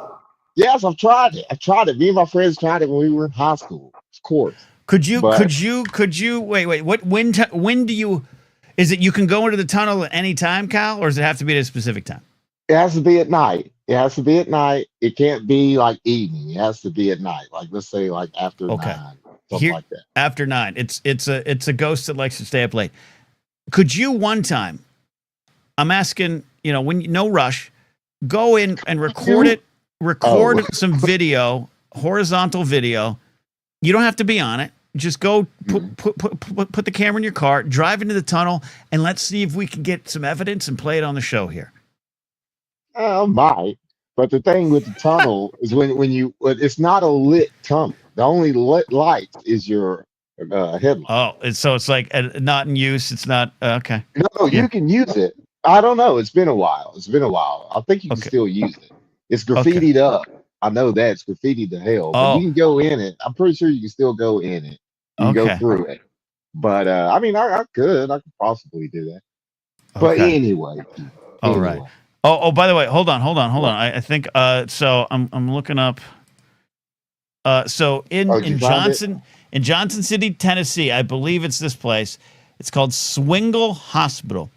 Yes, I've tried it. Me and my friends tried it when we were in high school, of course. Could you wait, when do you, is it you can go into the tunnel at any time, Cal, or does it have to be at a specific time? It has to be at night. It can't be like evening. It has to be at night. Like, let's say like after 9, something like that. After 9. It's a ghost that likes to stay up late. Could you one time, I'm asking, no rush, go in and record some video, horizontal video. You don't have to be on it. Just go put the camera in your car, drive into the tunnel, and let's see if we can get some evidence and play it on the show here. I might, but the thing with the tunnel is it's not a lit tunnel. The only lit light is your headlight. Oh, so it's like not in use. It's not okay. No, you can use it. I don't know. It's been a while. I think you can still use it. It's graffitied up. I know that it's graffitied to hell. But you can go in it. I'm pretty sure you can still go in it. You can go through it. But I could possibly do that. But anyway. All right. Oh, by the way, hold on. I think so I'm looking up so in Johnson City, Tennessee, I believe it's this place. It's called Swingle Hospital.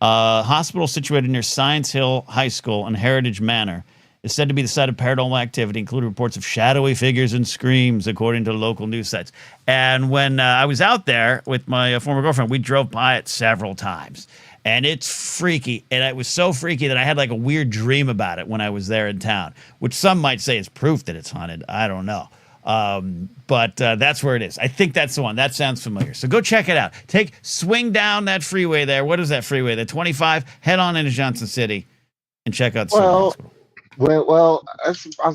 Hospital situated near Science Hill High School and Heritage Manor is said to be the site of paranormal activity, including reports of shadowy figures and screams, according to local news sites. And when I was out there with my former girlfriend, we drove by it several times. And it's freaky. And it was so freaky that I had like a weird dream about it when I was there in town, which some might say is proof that it's haunted. I don't know. But that's where it is. I think that's the one. That sounds familiar. So go check it out. Swing down that freeway there. What is that freeway? The 25. Head on into Johnson City and check out the hospital. Well,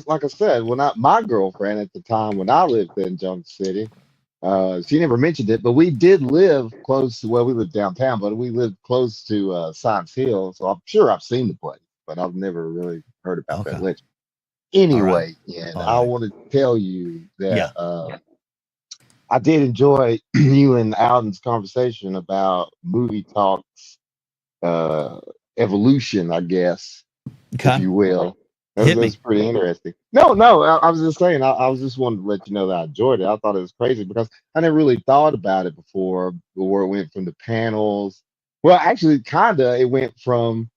like I said, my girlfriend at the time when I lived in Johnson City, she never mentioned it, but we did live close to, we lived downtown, but we lived close to Science Hill. So I'm sure I've seen the place, but I've never really heard about that legend. Anyway, I want to tell you that I did enjoy you and Alden's conversation about movie talks uh, evolution, I guess, if Okay. you will. Hit me. That's pretty interesting. No, I was just saying, I was just wanting to let you know that I enjoyed it. I thought it was crazy because I never really thought about it before, where it went from the panels. Well, actually, kinda, it went from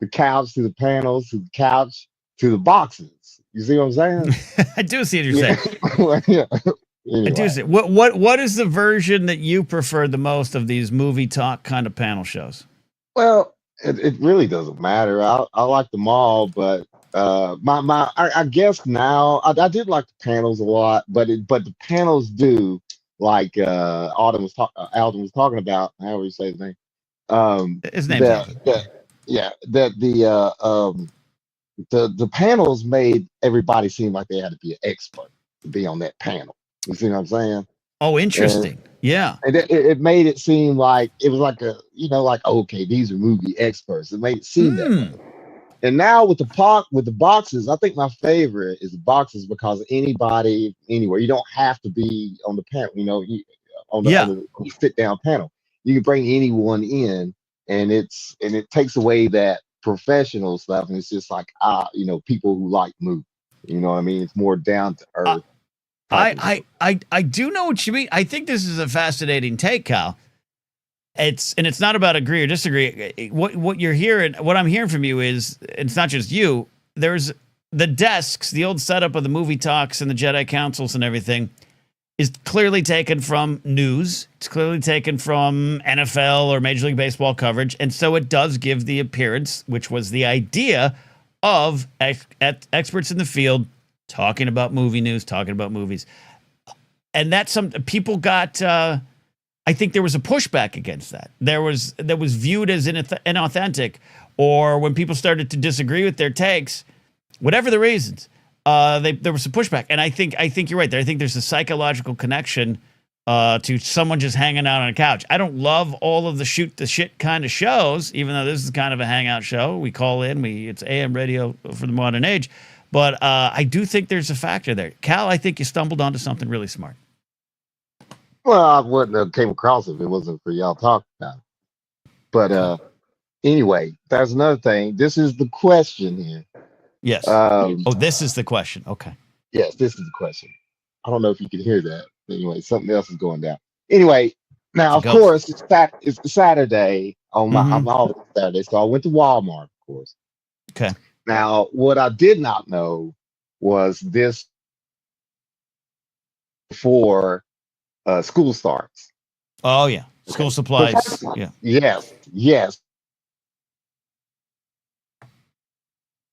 the couch to the panels to the couch to the boxes. You see what I'm saying? I do see what you're Yeah. saying. Yeah. I do Anyway, see. What is the version that you prefer the most of these movie talk kind of panel shows? well, it really doesn't matter. I like them all, but I guess now I did like the panels a lot, but the panels do like Alden was talking about, however you say his name. His name's The Alden. the yeah the panels made everybody seem like they had to be an expert to be on that panel. You see what I'm saying? Oh, And interesting. Yeah. and it made it seem like it was like like, okay, these are movie experts. It made it seem that way. Hmm. And now with the boxes, I think my favorite is the boxes because anybody anywhere, you don't have to be on the panel, Yeah. on the sit down panel. You can bring anyone in, and it takes away that professional stuff, and it's just like people who like movies. You know what I mean? It's more down to I, earth type of movie. I do know what you mean. I think this is a fascinating take, Kyle. It's not about agree or disagree. What you're hearing, what I'm hearing from you is it's not just you. There's the desks, the old setup of the movie talks and the Jedi councils and everything is clearly taken from news. It's clearly taken from NFL or Major League Baseball coverage, and so it does give the appearance, which was the idea of experts in the field talking about movie news, talking about movies, and that's some people got. I think there was a pushback against that. That was viewed as inauthentic, or when people started to disagree with their takes, whatever the reasons, there was some pushback. And I think you're right there. I think there's a psychological connection to someone just hanging out on a couch. I don't love all of the shoot the shit kind of shows, even though this is kind of a hangout show. We call in, it's AM radio for the modern age. But I do think there's a factor there. Cal, I think you stumbled onto something really smart. Well, I wouldn't have came across it if it wasn't for y'all talking about it. But anyway, that's another thing. This is the question here. Yes. Um, This is the question. Okay. yes, this is the question. I don't know if you can hear that. Anyway, something else is going down. Anyway, now of course it's Saturday on my I'm off Saturday, so I went to Walmart, of course. Okay. Now, what I did not know was this before school starts. Oh yeah, school supplies. Yeah. Yes.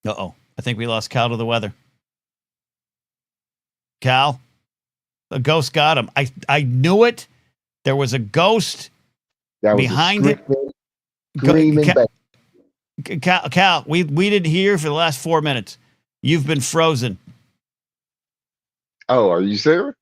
Uh-oh. I think we lost Cal to the weather. Cal, a ghost got him. I knew it. There was a ghost behind it. Screaming Cal, we didn't hear for the last 4 minutes. You've been frozen. Oh, are you serious?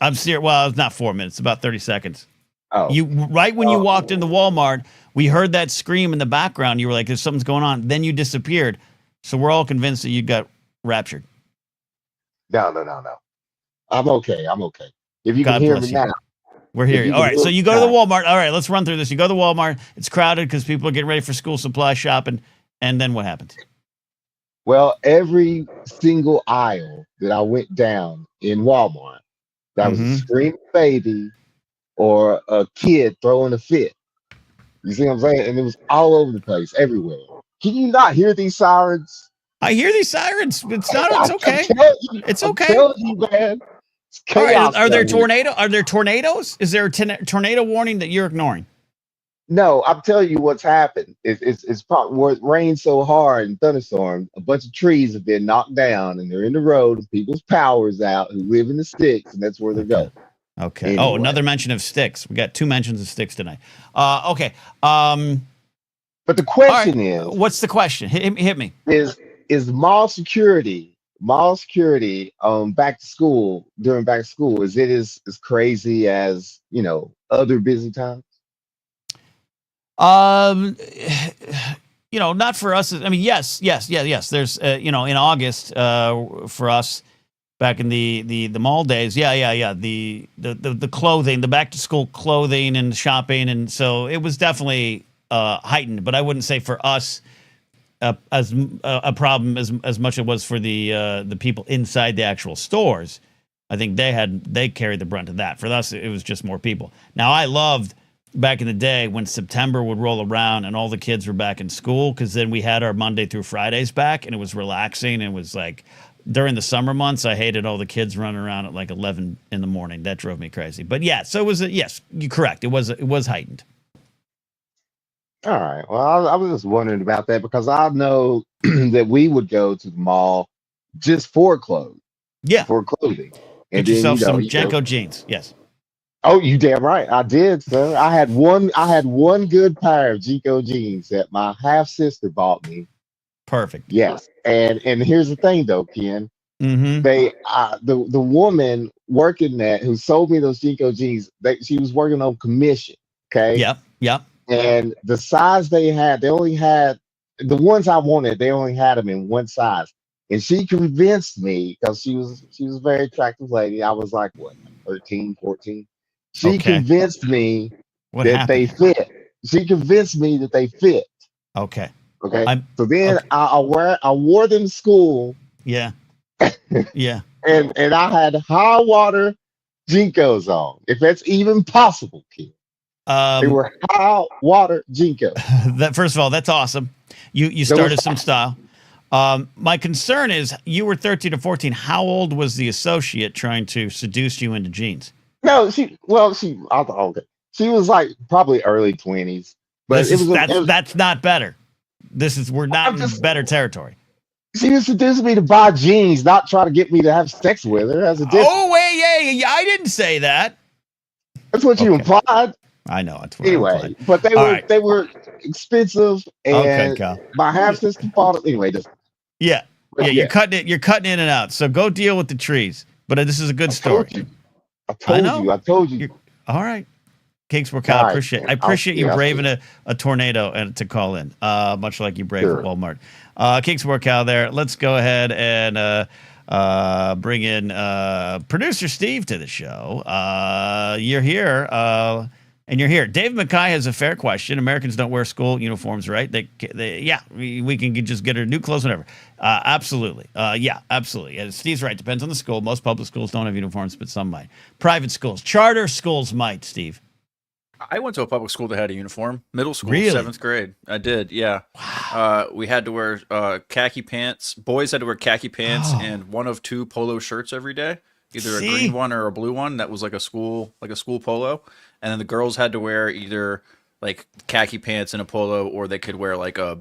I'm serious. Well, it's not 4 minutes, about 30 seconds. Oh. You right when you walked into Walmart, we heard that scream in the background. You were like, "There's something's going on." Then you disappeared. So we're all convinced that you got raptured. No. I'm okay. If you can hear me now. We're here. All right. So you go to the Walmart. All right. Let's run through this. You go to the Walmart. It's crowded because people are getting ready for school supply shopping. And then what happens? Well, every single aisle that I went down in Walmart, that was a screaming baby or a kid throwing a fit. You see what I'm saying? And it was all over the place, everywhere. Can you not hear these sirens? I hear these sirens. It's okay. It's okay. I'm telling you, man. It's chaos. Are there tornadoes? Is there a tornado warning that you're ignoring? No, I'm telling you what's happened. It's probably where it rained so hard and thunderstorm, a bunch of trees have been knocked down and they're in the road and people's power's out who live in the sticks, and that's where they're going. Okay. Anyway. Oh, another mention of sticks. We got 2 mentions of sticks tonight. Okay. But the question is, what's the question? Hit me. Is mall security back to school during back to school, is it as crazy as other busy times? Not for us. I mean, yes. There's in August for us back in the mall days. Yeah. The clothing, the back to school clothing and shopping, and so it was definitely heightened, but I wouldn't say for us as a problem as much it was for the people inside the actual stores. I think they carried the brunt of that. For us, it was just more people. Now, I loved back in the day when September would roll around and all the kids were back in school, because then we had our Monday through Fridays back, and it was relaxing. And it was like during the summer months, I hated all the kids running around at like 11 in the morning. That drove me crazy. But yeah, so it was yes, you're correct. It was heightened. All right. Well, I was just wondering about that because I know that we would go to the mall just for clothes. Yeah. For clothing. Get yourself some Jenko jeans. Yes. Oh, you damn right. I did, sir. I had one good pair of Jenko jeans that my half sister bought me. Perfect. Yes. And here's the thing though, Ken. Mm-hmm. The woman working that who sold me those Jenko jeans, she was working on commission. Okay. Yep. And the size they only had the ones I wanted, they only had them in one size. And she convinced me because she was a very attractive lady. I was like, what, 13, 14? She convinced me they fit. She convinced me that they fit. Okay. So then I wore them to school. Yeah. Yeah. And I had high water Jinkos on, if that's even possible, kid. They were high water Jinkos. That first of all, that's awesome. You started some style. My concern is you were 13 or 14. How old was the associate trying to seduce you into jeans? No, she was like probably early 20s. But that's not better. We're not in better territory. She was seducing me to buy jeans, not try to get me to have sex with her. As a oh, wait, yeah, I didn't say that. That's what you implied. I know. That's what anyway, but they were expensive, and my half sister bought it anyway. Yeah. You're cutting in and out. So go deal with the trees. But this is a good story. I told you. All right. Cakes work out. I appreciate you braving a tornado and to call in. Much like you braved Walmart. Cakes work out there. Let's go ahead and bring in producer Steve to the show. You're here. And you're here. Dave McKay has a fair question. Americans don't wear school uniforms, right? We can just get her new clothes, whatever. Absolutely. Absolutely. And Steve's right. Depends on the school. Most public schools don't have uniforms, but some might. Private schools, charter schools might, Steve. I went to a public school that had a uniform. Middle school, really? 7th grade. I did, yeah. Wow. We had to wear khaki pants. Boys had to wear khaki pants and one of two polo shirts every day. Either a green one or a blue one. That was like a school polo. And then the girls had to wear either like khaki pants and a polo, or they could wear like a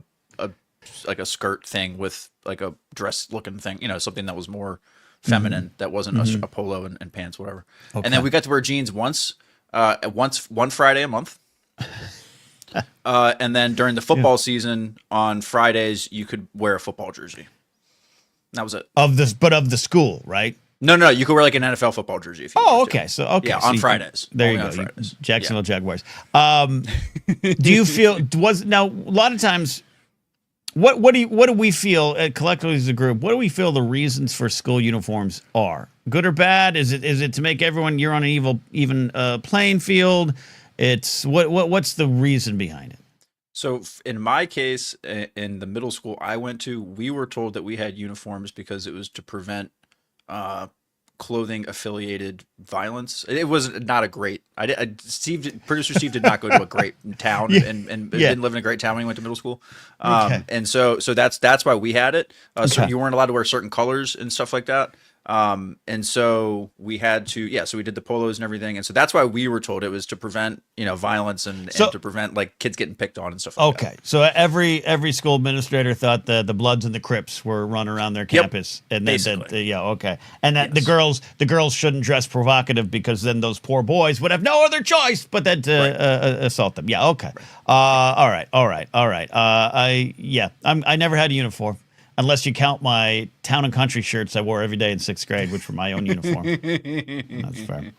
skirt thing with like a dress looking thing, something that was more feminine, that wasn't a polo and pants, whatever. Okay. And then we got to wear jeans one Friday a month. And then during the football season on Fridays, you could wear a football jersey. That was it. Of the school, right? No, you could wear like an NFL football jersey. If you okay. So on Fridays. There you go. Jacksonville Jaguars. Do you feel now? A lot of times, what do we feel collectively as a group? What do we feel the reasons for school uniforms are? Good or bad? Is it to make everyone you're on an even playing field? It's what's the reason behind it? So in my case, in the middle school I went to, we were told that we had uniforms because it was to prevent clothing affiliated violence. It was not a great. Producer Steve did not go to a great town and didn't live in a great town when he went to middle school. And so that's why we had it. So you weren't allowed to wear certain colors and stuff like that. And so we had to, so we did the polos and everything. And so that's why we were told it was to prevent, violence and to prevent like kids getting picked on and stuff like that. Okay. So every school administrator thought the Bloods and the Crips were running around their campus. And then okay. And that the girls shouldn't dress provocative because then those poor boys would have no other choice but then to assault them. Yeah. Okay. Right. All right. I never had a uniform. Unless you count my town and country shirts I wore every day in 6th grade, which were my own uniform. That's fair.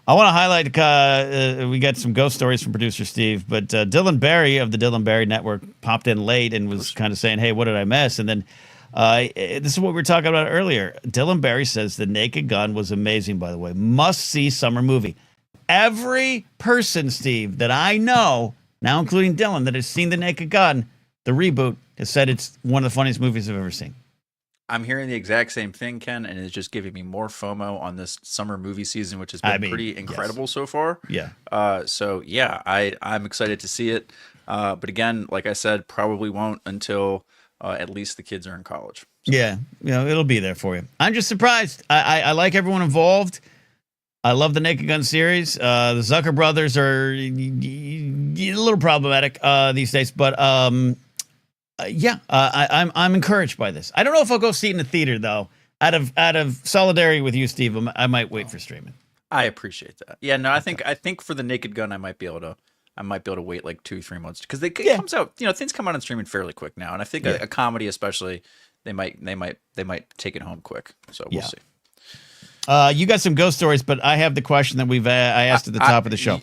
I want to highlight, we got some ghost stories from producer Steve, but Dylan Barry of the Dylan Barry Network popped in late and was kind of saying, hey, what did I miss? And then this is what we were talking about earlier. Dylan Barry says The Naked Gun was amazing, by the way. Must-see summer movie. Every person, Steve, that I know now including Dylan, that has seen The Naked Gun, the reboot, has said it's one of the funniest movies I've ever seen. I'm hearing the exact same thing, Ken, and it's just giving me more FOMO on this summer movie season, which has been pretty incredible so far. Yeah. So yeah, I'm excited to see it. But again, like I said, probably won't until at least the kids are in college. So. Yeah, it'll be there for you. I'm just surprised. I like everyone involved. I love the Naked Gun series. The Zucker brothers are a little problematic these days, but I'm encouraged by this. I don't know if I'll go see it in the theater though. Out of solidarity with you, Steve, I might wait for streaming. I appreciate that. Yeah, no, I think for the Naked Gun, I might be able to wait like 2-3 months because it comes out. Things come out on streaming fairly quick now, and I think a comedy, especially, they might take it home quick. So we'll see. You got some ghost stories, but I have the question that I asked at the top of the show.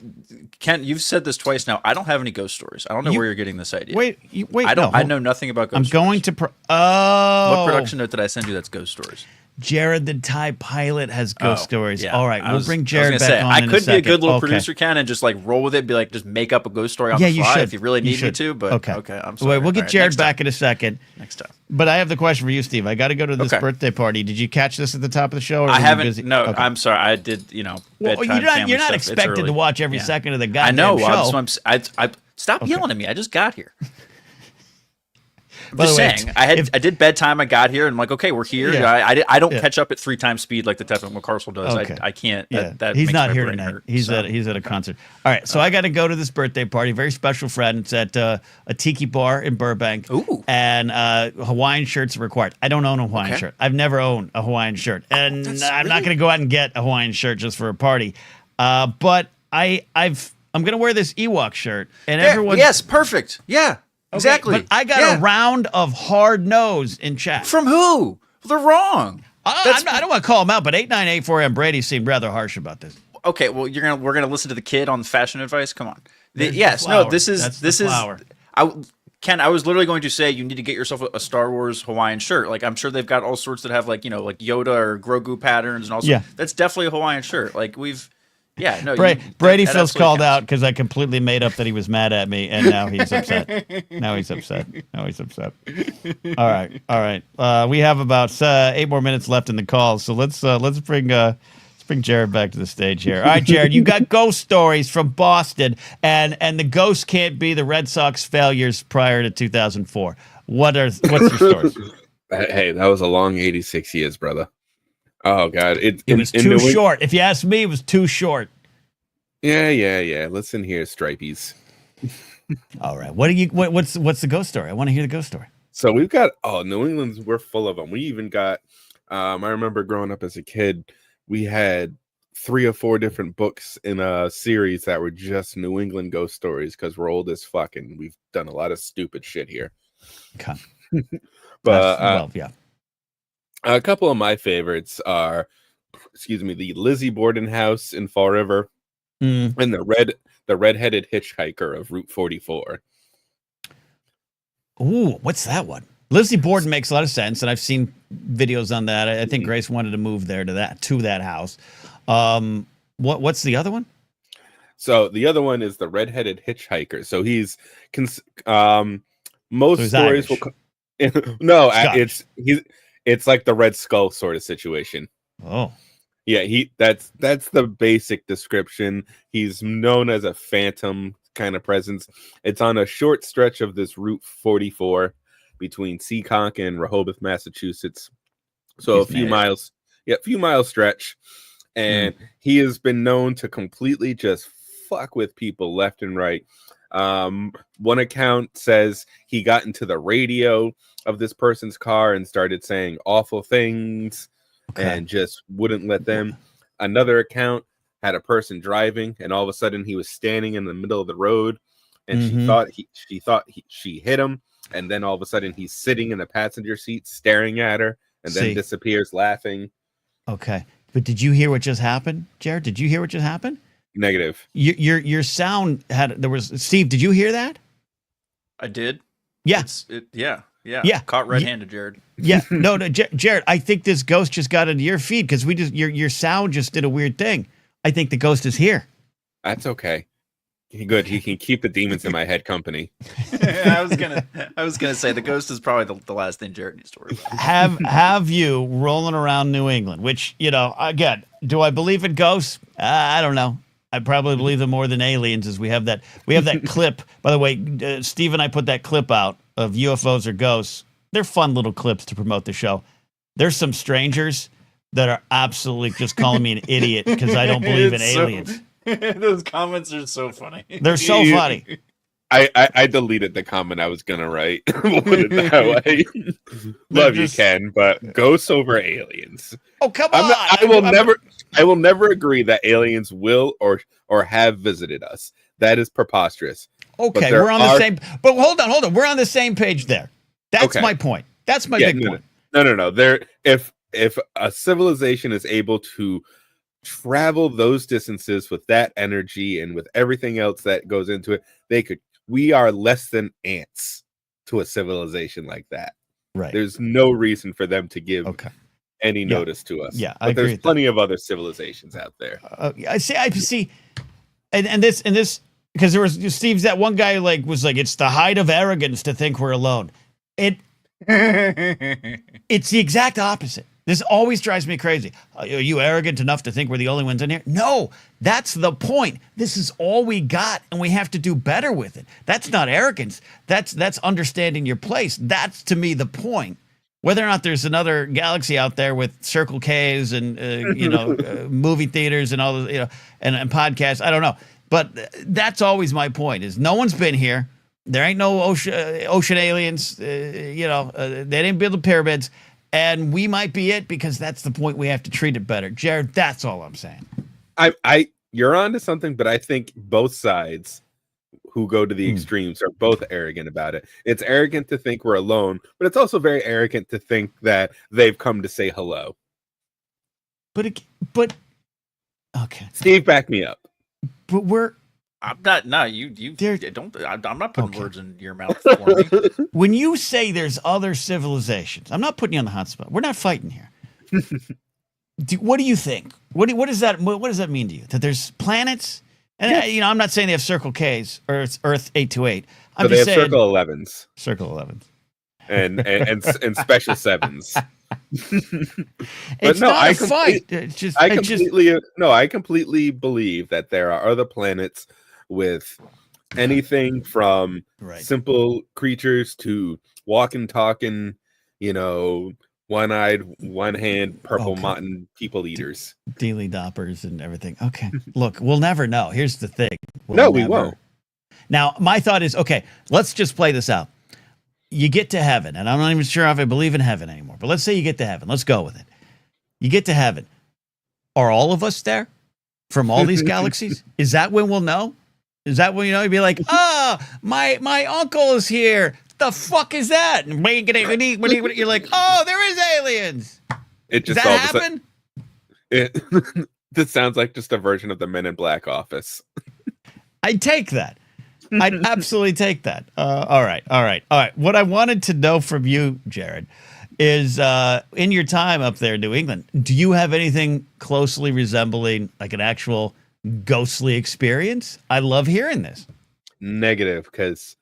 Ken, you've said this twice now. I don't have any ghost stories. I don't know where you're getting this idea. Wait. I know nothing about ghost stories. I'm going to. What production note did I send you that's ghost stories? Jared the Thai pilot has ghost stories. Yeah. All right, we'll bring Jared back on. I could be a good little producer, Ken, and just like roll with it, be like, just make up a ghost story on the fly if you really need me to. But okay, I'm sorry. Wait, we'll get Jared back in a second. Next time. But I have the question for you, Steve. I got to go to this birthday party. Did you catch this at the top of the show? Or I haven't. Busy? No, I'm sorry. I did. Bedtime, you're not expected to watch every second of the goddamn I know. show. I stop yelling at me. I just got here. By just the way, saying, I did bedtime. I got here, and I'm like, okay, we're here. Yeah. I don't catch up at 3 times speed like the Teflon McCarsel does. Okay. I can't. Yeah. That he's makes not my here brain tonight. hurt, He's at a concert. All right, so I got to go to this birthday party. Very special friend. It's at a tiki bar in Burbank. Ooh. And Hawaiian shirts are required. I don't own a Hawaiian shirt. I've never owned a Hawaiian shirt, and I'm not going to go out and get a Hawaiian shirt just for a party. But I'm going to wear this Ewok shirt, and everyone. Yes, perfect. Yeah. Exactly. But I got a round of hard nose in chat. From who? They're wrong. I don't want to call them out, but 8984M Brady seemed rather harsh about this. Okay, well we're gonna listen to the kid on fashion advice. Come on. This is Ken, I was literally going to say you need to get yourself a Star Wars Hawaiian shirt. Like I'm sure they've got all sorts that have like Yoda or Grogu patterns and all sorts. Yeah. That's definitely a Hawaiian shirt. Like Brady feels called out because I completely made up that he was mad at me, and now he's upset. All right. We have about 8 more minutes left in the call, so let's bring Jared back to the stage here. All right, Jared, you got ghost stories from Boston, and the ghost can't be the Red Sox failures prior to 2004. What's your stories? Hey, that was a long 86 years, brother. Oh God, it was too short. If you ask me, it was too short. Yeah. Listen here, Stripies. All right, what's the ghost story? I want to hear the ghost story. So we've got New England's. We're full of them. We even got. I remember growing up as a kid, we had 3 or 4 different books in a series that were just New England ghost stories because we're old as fuck and we've done a lot of stupid shit here. Okay, but yeah. A couple of my favorites are, the Lizzie Borden house in Fall River, and the redheaded hitchhiker of Route 44. Ooh, what's that one? Lizzie Borden makes a lot of sense, and I've seen videos on that. I think Grace wanted to move there to that house. What's the other one? So the other one is the redheaded hitchhiker. So he's most stories will. No, it's like the Red Skull sort of situation. Oh. Yeah, that's the basic description. He's known as a phantom kind of presence. It's on a short stretch of this Route 44 between Seekonk and Rehoboth, Massachusetts. So a few miles stretch. And he has been known to completely just fuck with people left and right. One account says he got into the radio of this person's car and started saying awful things and just wouldn't let them. Another account had a person driving and all of a sudden he was standing in the middle of the road and she thought she hit him, and then all of a sudden he's sitting in the passenger seat staring at her and then disappears laughing. Okay. But did you hear what just happened, Jared? Did you hear what just happened? Negative. Your sound Steve, did you hear that? I did. Yeah. Yeah. Caught red-handed, Jared. Yeah. No, Jared, I think this ghost just got into your feed because your sound just did a weird thing. I think the ghost is here. That's okay. Good. He can keep the demons in my head company. I was gonna say the ghost is probably the last thing Jared needs to worry about. Have you rolling around New England? Which, again, do I believe in ghosts? I don't know. I probably believe them more than aliens, as we have that clip. By the way, Steve and I put that clip out of UFOs or ghosts. They're fun little clips to promote the show. There's some strangers that are absolutely just calling me an idiot because I don't believe in aliens. Those comments are so funny. They're so funny. I deleted the comment I was gonna write. We'll put it that way. Love you, Ken, but ghosts over aliens. Oh, come on! I will never agree that aliens will or have visited us. That is preposterous. Okay, we're on the same. But hold on. We're on the same page there. That's my point. That's my big point. No. If a civilization is able to travel those distances with that energy and with everything else that goes into it, they could. We are less than ants to a civilization like that. Right. There's no reason for them to give any notice to us. Yeah, but there's plenty of other civilizations out there. I see, and this because there was Steve's that one guy was like it's the height of arrogance to think we're alone. It's the exact opposite. This always drives me crazy. Are you arrogant enough to think we're the only ones in here? No, that's the point. This is all we got, and we have to do better with it. That's not arrogance. That's understanding your place. That's, to me, the point. Whether or not there's another galaxy out there with Circle Ks and movie theaters and all the and podcasts, I don't know. But that's always my point: is no one's been here. There ain't no ocean aliens. They didn't build the pyramids. And we might be it because that's the point. We have to treat it better. Jared, that's all I'm saying. You're onto something, but I think both sides who go to the extremes are both arrogant about it. It's arrogant to think we're alone, but it's also very arrogant to think that they've come to say hello. But okay. Steve, back me up. But I'm not. No, you don't. I'm not putting words in your mouth for me. When you say there's other civilizations, I'm not putting you on the hot spot. We're not fighting here. What do you think? What does that mean to you? That there's planets? And I'm not saying they have Circle Ks or it's Earth 828. I'm just saying Circle 11s. Circle 11s. And special sevens. It's not a fight. I completely believe that there are other planets with anything from simple creatures to walking, talking, one-eyed, one-hand, purple mountain people eaters. Dealy doppers and everything. Okay. Look, we'll never know. Here's the thing. We won't. Now, my thought is, okay, let's just play this out. You get to heaven, and I'm not even sure if I believe in heaven anymore, but let's say you get to heaven. Let's go with it. You get to heaven. Are all of us there from all these galaxies? Is that when we'll know? Is that when you'd be like, my uncle is here. The fuck is that? And you're like, there is aliens. Does that happen? This sounds like just a version of the Men in Black office. I'd take that. I'd absolutely take that. All right. What I wanted to know from you, Jared, is in your time up there in New England, do you have anything closely resembling like an actual ghostly experience? I love hearing this. Negative, because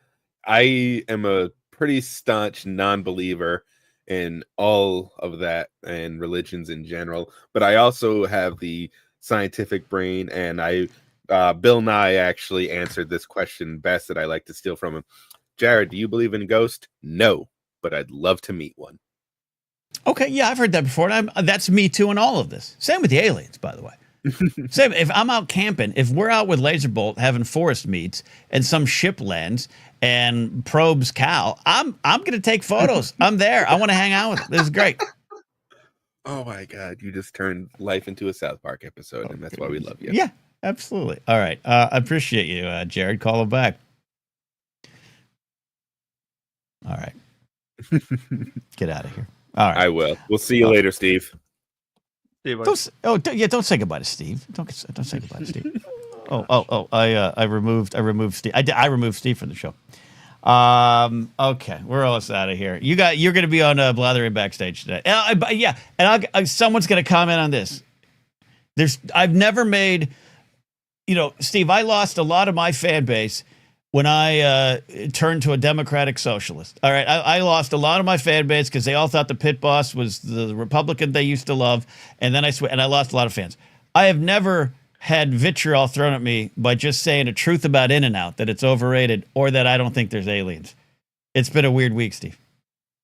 I am a pretty staunch non-believer in all of that and religions in general, but I also have the scientific brain, and Bill Nye actually answered this question best that I like to steal from him. Jared, do you believe in ghosts? No, but I'd love to meet one. Okay, yeah, I've heard that before. And that's me too in all of this. Same with the aliens, by the way. Same, if I'm out camping, if we're out with Laserbolt having forest meets and some ship lands and probes Cal, I'm going to take photos. I'm there. I want to hang out with them. This is great. Oh my God, you just turned life into a South Park episode, and that's why we love you. Yeah, absolutely. All right. I appreciate you, Jared. Call him back. All right. Get out of here. All right. I will. We'll see you later, Steve. Don't say goodbye to Steve. Don't say goodbye to Steve. I removed Steve. I removed Steve from the show. Okay, we're almost out of here. You're going to be on Blathering backstage today. And someone's going to comment on this. I've never made Steve, I lost a lot of my fan base when I turned to a Democratic socialist. All right, I lost a lot of my fan base because they all thought the pit boss was the Republican they used to love, and then I lost a lot of fans. I have never had vitriol thrown at me by just saying a truth about In-N-Out, that it's overrated, or that I don't think there's aliens. It's been a weird week, Steve.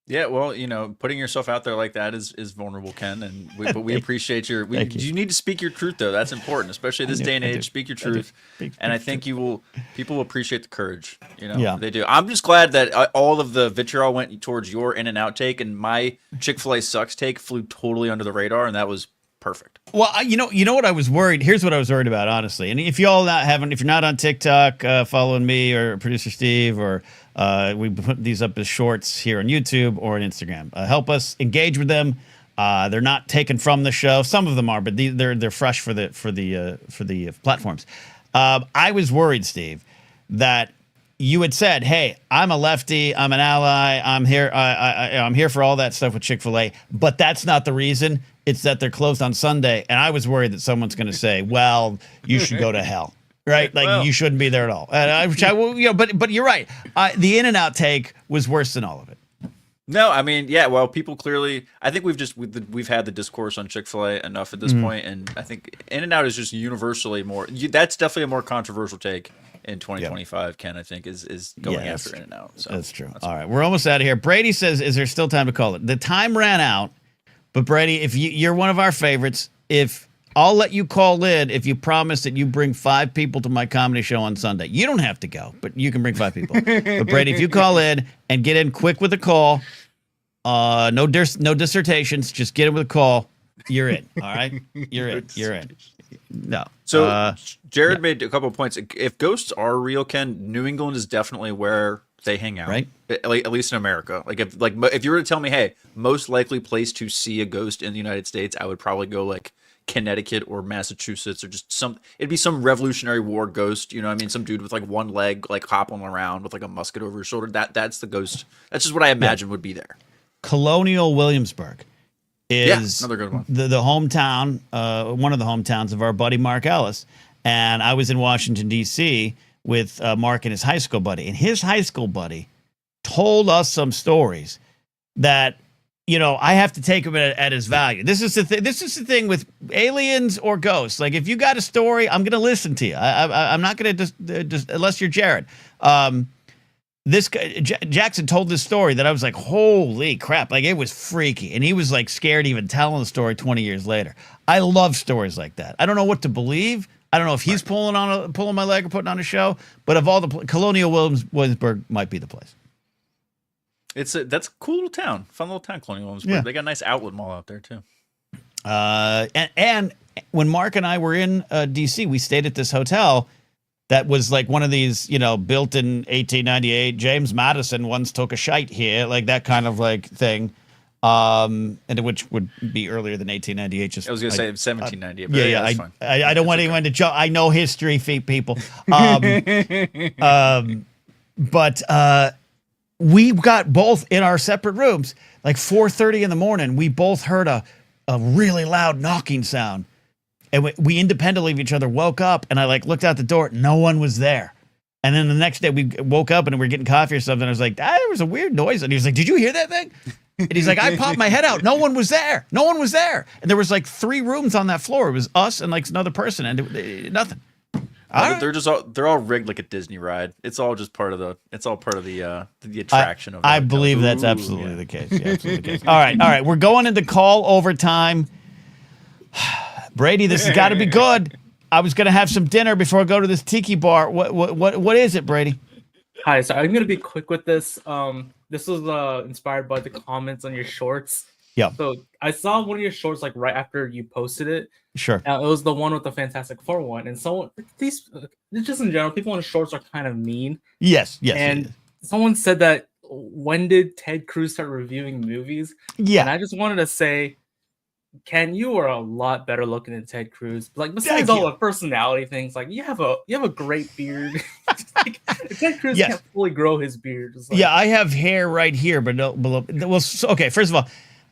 Yeah, well, putting yourself out there like that is vulnerable, Ken, but we appreciate you need to speak your truth, though. That's important, especially this day and age. Speak your truth, and I think people will appreciate the courage. They do. I'm just glad that all of the vitriol went towards your In-N-Out take, and my Chick-fil-A sucks take flew totally under the radar, and that was perfect. Well, you know what I was worried. Here's what I was worried about, honestly. And if y'all if you're not on TikTok, following me or producer Steve, or we put these up as shorts here on YouTube or on Instagram. Help us engage with them. They're not taken from the show. Some of them are, but they're fresh for the platforms. I was worried, Steve, that you had said, "Hey, I'm a lefty. I'm an ally. I'm here. I'm here for all that stuff with Chick-fil-A." But that's not the reason. It's that they're closed on Sunday, and I was worried that someone's going to say, "Well, you should go to hell." Right, you shouldn't be there at all. But you're right. The In-N-Out take was worse than all of it. No, I mean, yeah. Well, people clearly. I think we've had the discourse on Chick-fil-A enough at this point, and I think In-N-Out is just universally more. That's definitely a more controversial take in 2025. Ken, I think is going after In-N-Out. So that's true. All right, we're almost out of here. Brady says, "Is there still time to call it?" The time ran out, but Brady, if you're one of our favorites, I'll let you call in if you promise that you bring 5 people to my comedy show on Sunday. You don't have to go, but you can bring 5 people. But Brady, if you call in and get in quick with a call, no dissertations, just get in with a call, you're in. All right, you're in. No. So Jared made a couple of points. If ghosts are real, Ken, New England is definitely where they hang out, right? At least in America. If you were to tell me, hey, most likely place to see a ghost in the United States, I would probably go Connecticut or Massachusetts, or just it'd be some Revolutionary War ghost, I mean, some dude with one leg hopping around with a musket over his shoulder. That's the ghost. That's just what I imagine would be there. Colonial Williamsburg is another good one. The hometown, one of the hometowns of our buddy Mark Ellis. And I was in Washington D.C. with Mark and his high school buddy, and his high school buddy told us some stories that I have to take him at his value. This is the thing with aliens or ghosts. If you got a story, I'm going to listen to you. I'm not going to just unless you're Jared. This guy, Jackson told this story that I was like, holy crap. It was freaky. And he was scared even telling the story 20 years later. I love stories like that. I don't know what to believe. I don't know if he's pulling my leg or putting on a show, but of all the Colonial Williamsburg might be the place. That's a cool little town, fun little town, Colonial Williamsburg. Yeah. They got a nice outlet mall out there too. And when Mark and I were in DC, we stayed at this hotel that was one of these, built in 1898. James Madison once took a shite here, that kind of thing. And which would be earlier than 1898. Just I was gonna say 1798. But yeah. That's fine. I don't want anyone to joke. I know history, people. But we got both in our separate rooms, 4:30 in the morning. We both heard a really loud knocking sound, and we independently of each other woke up. And I looked out the door. No one was there. And then the next day we woke up and we were getting coffee or something. I was like, there was a weird noise. And he was like, did you hear that thing? And he's like, I popped my head out. No one was there. No one was there. And there was 3 rooms on that floor. It was us and another person, and nothing. They're all rigged like a Disney ride. It's all part of the attraction of. I believe that's absolutely the case. Yeah, absolutely the case. All right. We're going into call overtime. Brady, this has got to be good. I was going to have some dinner before I go to this tiki bar. What is it, Brady? Hi, so I'm going to be quick with this. This was inspired by the comments on your shorts. Yeah. So I saw one of your shorts right after you posted it. Sure. It was the one with the Fantastic Four one, and someone just in general, people in shorts are kind of mean. Yes. And someone said that when did Ted Cruz start reviewing movies? Yeah. And I just wanted to say, Ken, you are a lot better looking than Ted Cruz. Besides all the personality things, you have a great beard. Ted Cruz can't fully grow his beard. I have hair right here, but no below. Well, okay. First of all,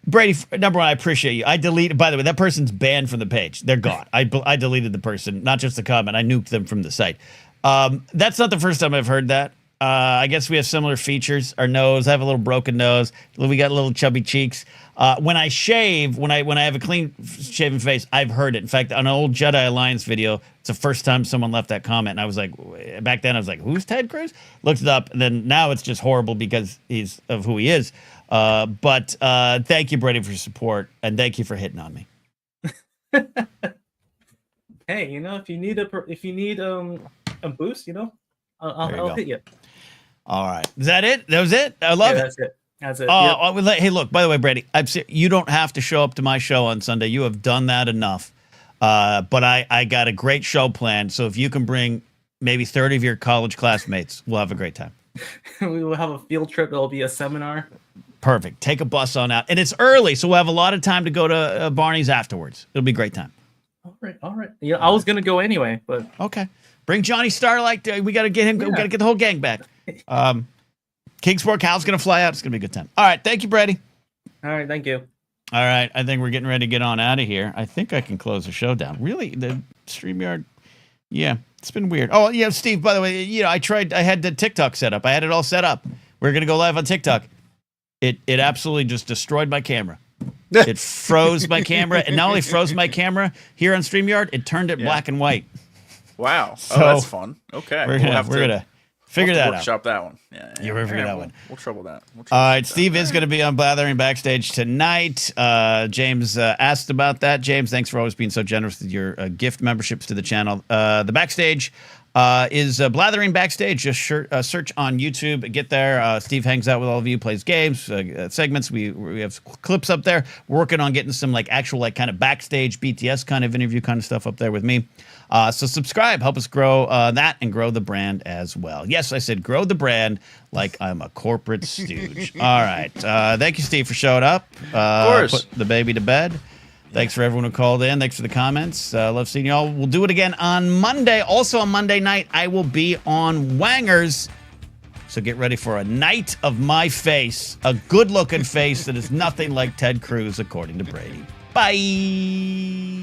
Brady, number one, I appreciate you. I deleted, by the way, that person's banned from the page. They're gone. I deleted the person, not just the comment. I nuked them from the site. That's not the first time I've heard that. I guess we have similar features. Our nose, I have a little broken nose. We got little chubby cheeks. When I shave, when I have a clean shaven face, I've heard it. In fact, on an old Jedi Alliance video, it's the first time someone left that comment. And I was like, back then I was like, who's Ted Cruz? Looked it up. And then now it's just horrible because he's of who he is. But thank you, Brady, for your support. And thank you for hitting on me. Hey, if you need a boost, I'll hit you. All right. Is that it? That was it? I love it. That's it. Oh, yep. Hey, look, by the way, Brady, you don't have to show up to my show on Sunday. You have done that enough. But I got a great show planned. So if you can bring maybe 30 of your college classmates, we'll have a great time. We will have a field trip. It'll be a seminar. Perfect. Take a bus on out. And it's early, so we'll have a lot of time to go to Barney's afterwards. It'll be a great time. All right. Yeah, I was going to go anyway, but... Okay. Bring Johnny Starlight. We got to get him. Yeah. We got to get the whole gang back. Kingsport Cal's going to fly out. It's going to be a good time. All right. Thank you, Brady. All right. Thank you. All right. I think we're getting ready to get on out of here. I think I can close the show down. Really? The StreamYard? Yeah. It's been weird. Oh, yeah, Steve, by the way, I had the TikTok set up. I had it all set up. We're going to go live on TikTok. It absolutely just destroyed my camera. It froze my camera. And not only froze my camera here on StreamYard, it turned it black and white. Wow. So that's fun. Okay. We're gonna figure that out. Workshop that one. Yeah. You're going to figure that one. We'll trouble that. All right. Steve is going to be on Blathering Backstage tonight. James asked about that. James, thanks for always being so generous with your gift memberships to the channel. The Backstage is Blathering Backstage. Just search on YouTube. Get there. Steve hangs out with all of you, plays games, segments. We have clips up there. We're working on getting some actual kind of backstage BTS kind of interview kind of stuff up there with me. So subscribe, help us grow that and grow the brand as well. Yes, I said grow the brand like I'm a corporate stooge. All right. Thank you, Steve, for showing up. Of course. Put the baby to bed. Thanks for everyone who called in. Thanks for the comments. Love seeing y'all. We'll do it again on Monday. Also on Monday night, I will be on Wangers. So get ready for a night of my face. A good-looking face that is nothing like Ted Cruz, according to Brady. Bye.